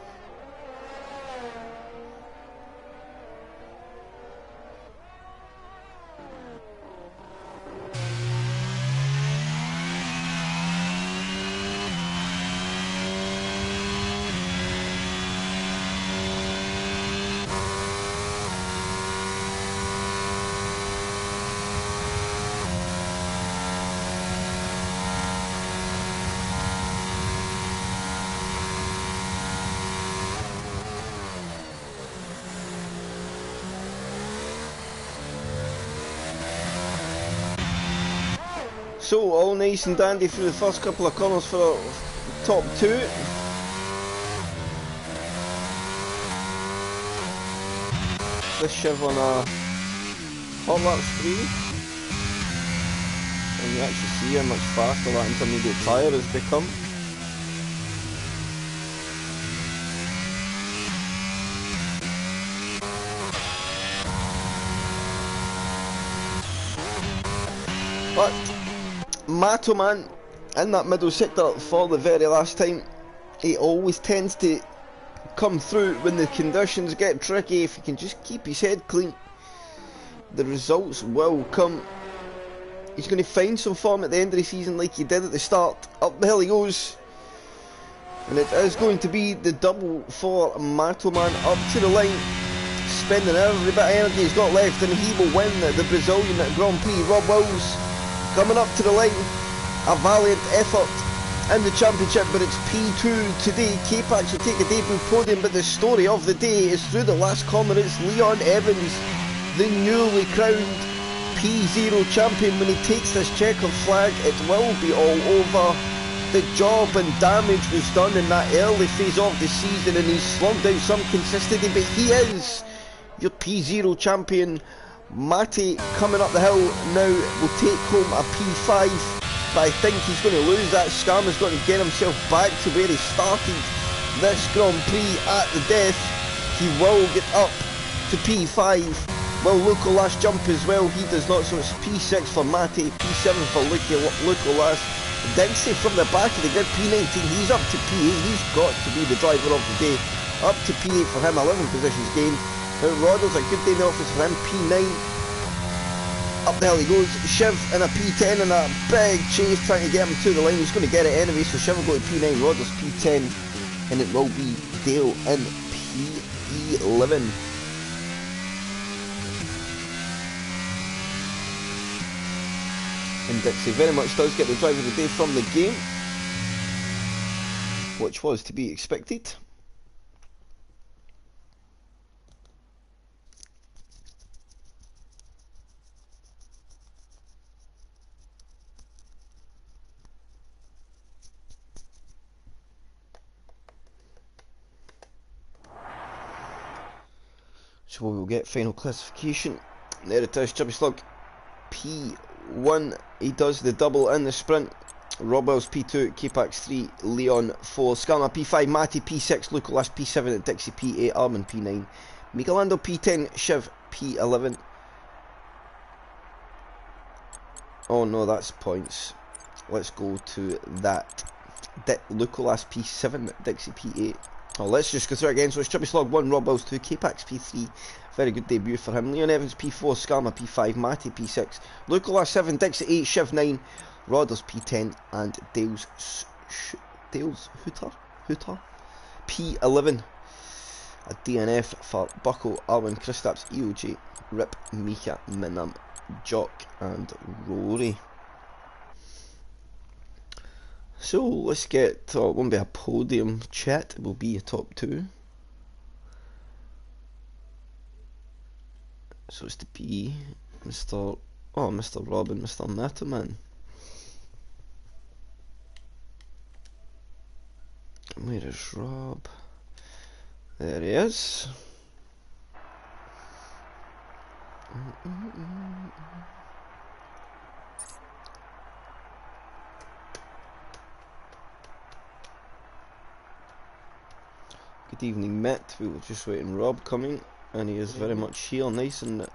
So all nice and dandy through the first couple of corners for the top two. This Chev on a hot lap spree, and you actually see how much faster that intermediate tyre has become. But Mato Man in that middle sector for the very last time, he always tends to come through when the conditions get tricky. If he can just keep his head clean, the results will come. He's going to find some form at the end of the season like he did at the start. Up the hill he goes, and it is going to be the double for Mato Man up to the line, spending every bit of energy he's got left, and he will win the Brazilian Grand Prix. Rob Wills coming up to the line, a valiant effort in the championship, but it's P2 today. K-Pax will take a debut podium, but the story of the day is through the last corner. It's Leon Evans, the newly crowned P0 champion. When he takes this checkered flag, it will be all over. The job and damage was done in that early phase of the season, and he's slugged out some consistency, but he is your P0 champion. Matty coming up the hill now will take home a P5, but I think he's going to lose that. Scam is going to get himself back to where he started this Grand Prix at the death. He will get up to P5. Well, Luco last jump as well, he does not, so it's P6 for Matty, P7 for Luco last. Dixie from the back of the grid, P19, he's up to P8, he's got to be the driver of the day. Up to P8 for him, 11 positions gained. Rodder's a good day in the office for him, P9. Up the hill he goes, Shiv in a P10 and a big chase trying to get him to the line. He's going to get it anyway, so Shiv will go to P9, Rodder's P10, and it will be Dale in P11. And Dixie very much does get the driver of the day from the game, which was to be expected. So we will get final classification. There it is, Chubby Slug P1, he does the double in the sprint. Rob Wells P2, K-Pax 3, Leon 4, Skalma P5, Matty P6, Lucolas P7, Dixie P8, Armin P9, Michelando P10, Shiv P11. Oh no, that's points. Let's go to that. Lucolas P7, Dixie P8. Oh, let's just go through it again. So it's Chubby Slug 1, Rob Wells 2, K-Pax P3, very good debut for him. Leon Evans P4, Skarma P5, Matty P6, Lucolas 7, Dixie 8, Shiv 9, Rodders P10, and Dale's Hooter Hooter. P11. A DNF for Buckle, Arwen, Kristaps, EOG, Rip, Mika, Minam, Jock and Rory. So let's get, it won't be a podium chat, it will be a top 2. So it's to be Mr. Rob and Mr. Netterman. Where is Rob? There he is. Good evening, Matt. We were just waiting Rob coming, and he is very much here, nice and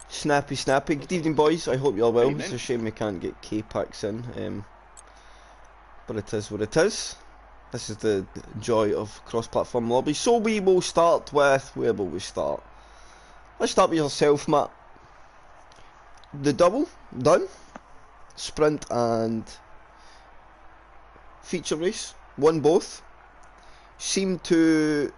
snappy. Good evening, boys. I hope you're well. It's a shame we can't get K-Packs in, but it is what it is. This is the joy of cross-platform lobby. So we will start with, where will we start? Let's start with yourself, Matt. The double, done. Sprint and feature race, won both. Seemed to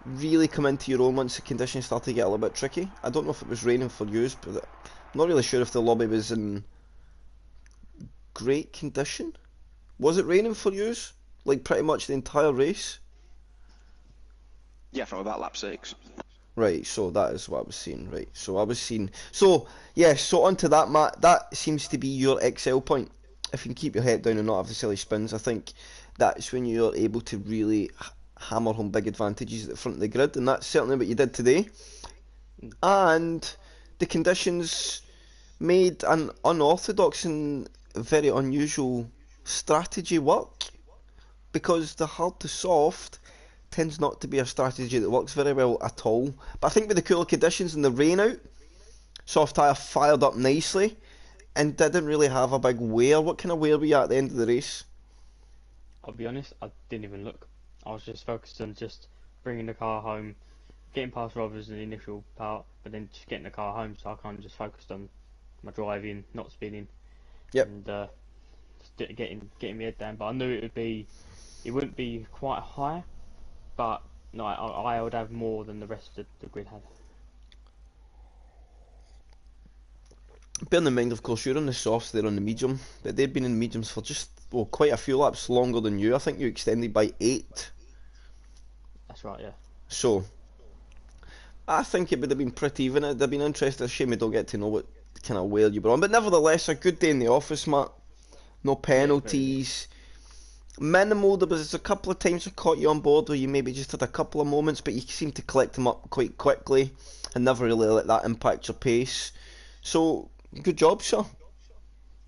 really come into your own once the conditions started to get a little bit tricky. I don't know if it was raining for you, but I'm not really sure if the lobby was in great condition. Was it raining for you? Like pretty much the entire race? Yeah, from about lap 6. Right, so that is what I was seeing, right. So I was seeing, so yes, so onto that, Matt, that seems to be your excel point. If you can keep your head down and not have the silly spins, I think that's when you're able to really hammer home big advantages at the front of the grid, and that's certainly what you did today. And the conditions made an unorthodox and very unusual strategy work, because the hard to soft tends not to be a strategy that works very well at all. But I think with the cooler conditions and the rain out, soft tyre fired up nicely and didn't really have a big wear. What kind of wear were you at the end of the race? I'll be honest, I didn't even look. I was just focused on just bringing the car home, getting past Robbers in the initial part, but then just getting the car home, so I kind of just focused on my driving, not spinning. Yep. And just getting my head down. But I knew it wouldn't be quite high, but no, I would have more than the rest of the grid had. Bearing in mind, of course, you're on the softs, they're on the medium, but they've been in the mediums for just, well, quite a few laps longer than you. I think you extended by 8. That's right, yeah. So, I think it would have been pretty even. It'd have been interesting. A shame we don't get to know what kind of wear you were on. But nevertheless, a good day in the office, Matt. No penalties. Minimal. There was a couple of times I caught you on board where you maybe just had a couple of moments, but you seemed to collect them up quite quickly and never really let that impact your pace. So, good job, sir.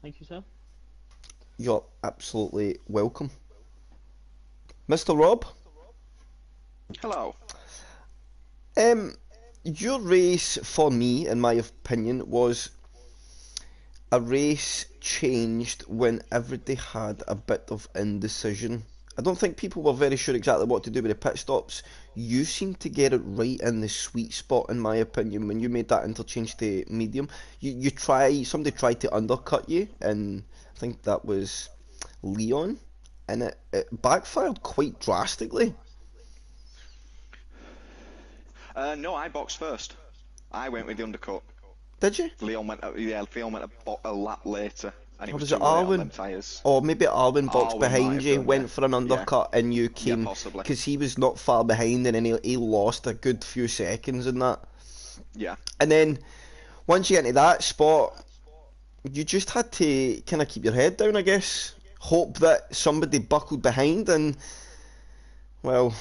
Thank you, sir. You're absolutely welcome. Mr. Rob? Hello. Your race, for me, in my opinion, was a race changed when everybody had a bit of indecision. I don't think people were very sure exactly what to do with the pit stops. You seemed to get it right in the sweet spot, in my opinion, when you made that interchange to medium. Somebody tried to undercut you, and I think that was Leon, and it backfired quite drastically. No, I boxed first. I went with the undercut. Did you? Leon went a lap later, and it was was too it late on Arwen? them tyres. Or maybe Arwen boxed Arwen might behind have you, done, went yeah. for an undercut, and you came, possibly. because he was not far behind, and then he lost a good few seconds in that. Yeah. And then once you get into that spot, you just had to kind of keep your head down, I guess. Hope that somebody buckled behind, and well,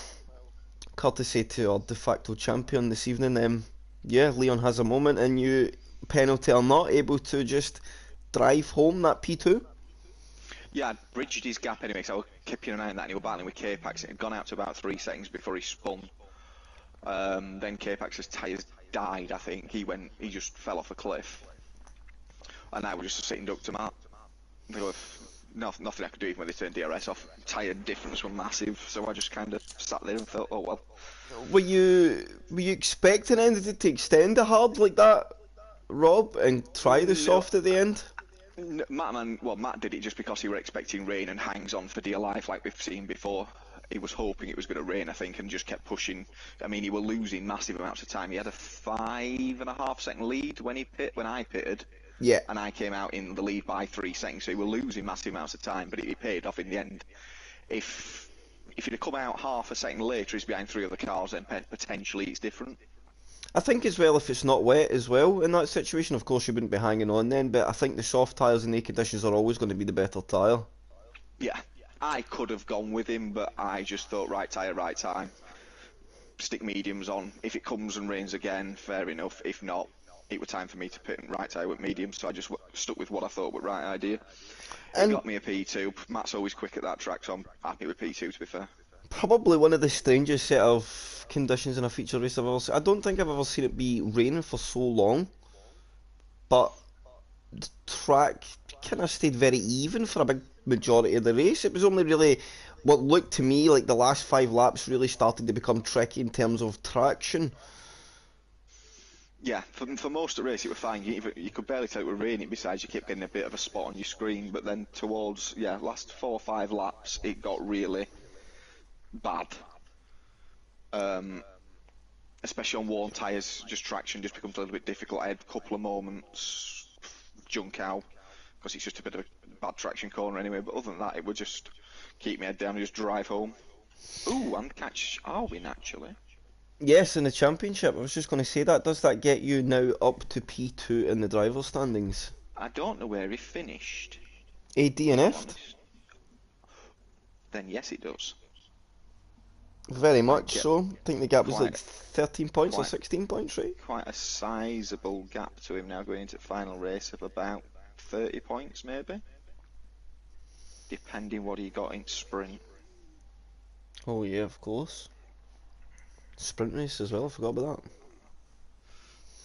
courtesy to our de facto champion this evening, yeah, Leon has a moment, and you, penalty or not, able to just drive home that P2. Yeah, I'd bridged his gap anyway, so I was keeping an eye on that, and he was battling with K-Pax. It had gone out to about 3 seconds before he spun. Then K-Pax's tyres died, I think. He just fell off a cliff. And I was just a sitting duck to Matt. Nothing I could do even when they turned DRS off. Tyre difference were massive, so I just kind of sat there and thought, oh well. Were you expecting anything to extend the hard like that, Rob, and try the soft at the end? Matt did it just because he were expecting rain and hangs on for dear life, like we've seen before. He was hoping it was going to rain, I think, and just kept pushing. I mean, he were losing massive amounts of time. He had a 5.5 second lead when I pitted, Yeah. and I came out in the lead by 3 seconds. So he were losing massive amounts of time, but it paid off in the end. If he'd have come out half a second later, he's behind 3 other cars, then potentially it's different. I think as well, if it's not wet as well in that situation, of course you wouldn't be hanging on then, but I think the soft tyres in the conditions are always going to be the better tyre. Yeah, I could have gone with him, but I just thought right tyre, right time. Stick mediums on. If it comes and rains again, fair enough. If not, it was time for me to pit right tyre with mediums, so I just stuck with what I thought was right idea. It got me a P2. Matt's always quick at that track, so I'm happy with P2 to be fair. Probably one of the strangest set of conditions in a feature race I've ever seen. I don't think I've ever seen it be raining for so long, but the track kind of stayed very even for a big majority of the race. It was only really what looked to me like the last 5 laps really started to become tricky in terms of traction. Yeah, for most of the race it was fine. You could barely tell it was raining, besides you kept getting a bit of a spot on your screen, but then towards, last 4 or 5 laps it got really bad. Especially on worn tyres, just traction just becomes a little bit difficult. I had a couple of moments junk out because it's just a bit of a bad traction corner anyway, but other than that it would just keep my head down and just drive home. Ooh, and catch Arwin actually. Yes, in the championship. I was just going to say that. Does that get you now up to P2 in the driver's standings? I don't know where he finished. A, D and F? Then yes it does. Very much so. I think the gap was like quite- 13 points or 16 points, right? Quite a sizable gap to him now going into the final race of about 30 points maybe. Depending what he got in sprint. Oh yeah, of course. Sprint race as well, I forgot about that.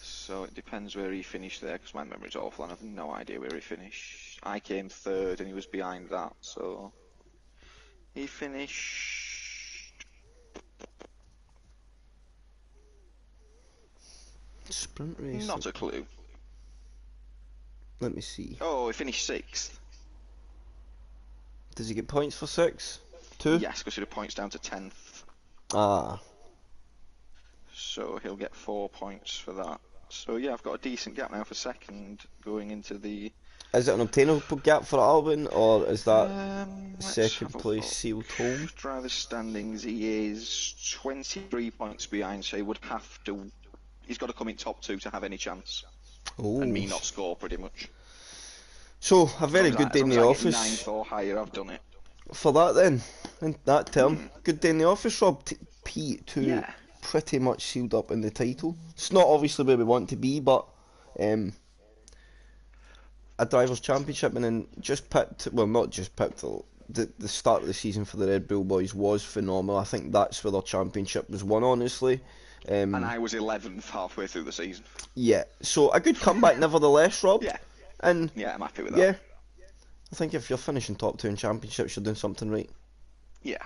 So it depends where he finished there, because my memory's awful and I have no idea where he finished. I came third and he was behind that, so he finished... Sprint race. Not a clue. Let me see. Oh, he finished 6th. Does he get points for 6? 2? Yes, because he had points down to 10th. Ah. So he'll get 4 points for that. So yeah, I've got a decent gap now for second going into the... Is it an obtainable gap for Albin, or is that let's second have a place look. sealed home? Driver standings, he is 23 points behind, so he would have to... He's got to come in top 2 to have any chance. Oh. And me not score, pretty much. So, a very good day in the office. 9th or higher, I've done it. For that then, in that term. Good day in the office, Rob. P2 Yeah. pretty much sealed up in the title. It's not obviously where we want to be, but a Drivers' Championship, and then just picked, well, not just picked, the start of the season for the Red Bull boys was phenomenal. I think that's where their championship was won, honestly. And I was 11th halfway through the season. Yeah, so a good comeback nevertheless, Rob. Yeah. And Yeah, I'm happy with that. yeah, I think if you're finishing top 2 in championships, you're doing something right. Yeah.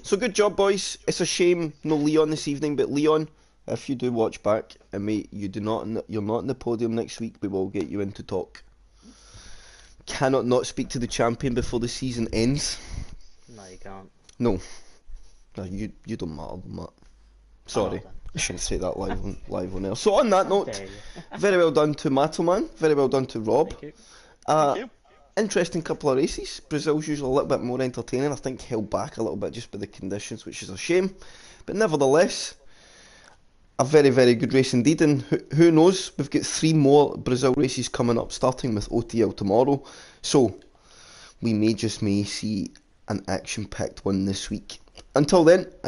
So good job, boys. It's a shame no Leon this evening, but Leon, if you do watch back, and mate, you're not on the podium next week, we will get you in to talk. Cannot not speak to the champion before the season ends. No, you can't. No, you don't matter, Matt. Sorry, Oh, I shouldn't say that live on air. So on that note, Dare you. very well done to Mattelman, very well done to Rob. Thank you. Thank you. Interesting couple of races. Brazil's usually a little bit more entertaining. I think held back a little bit just by the conditions, which is a shame. But nevertheless, a very, very good race indeed. And who knows, we've got 3 more Brazil races coming up, starting with OTL tomorrow. So we may see an action-packed one this week. Until then,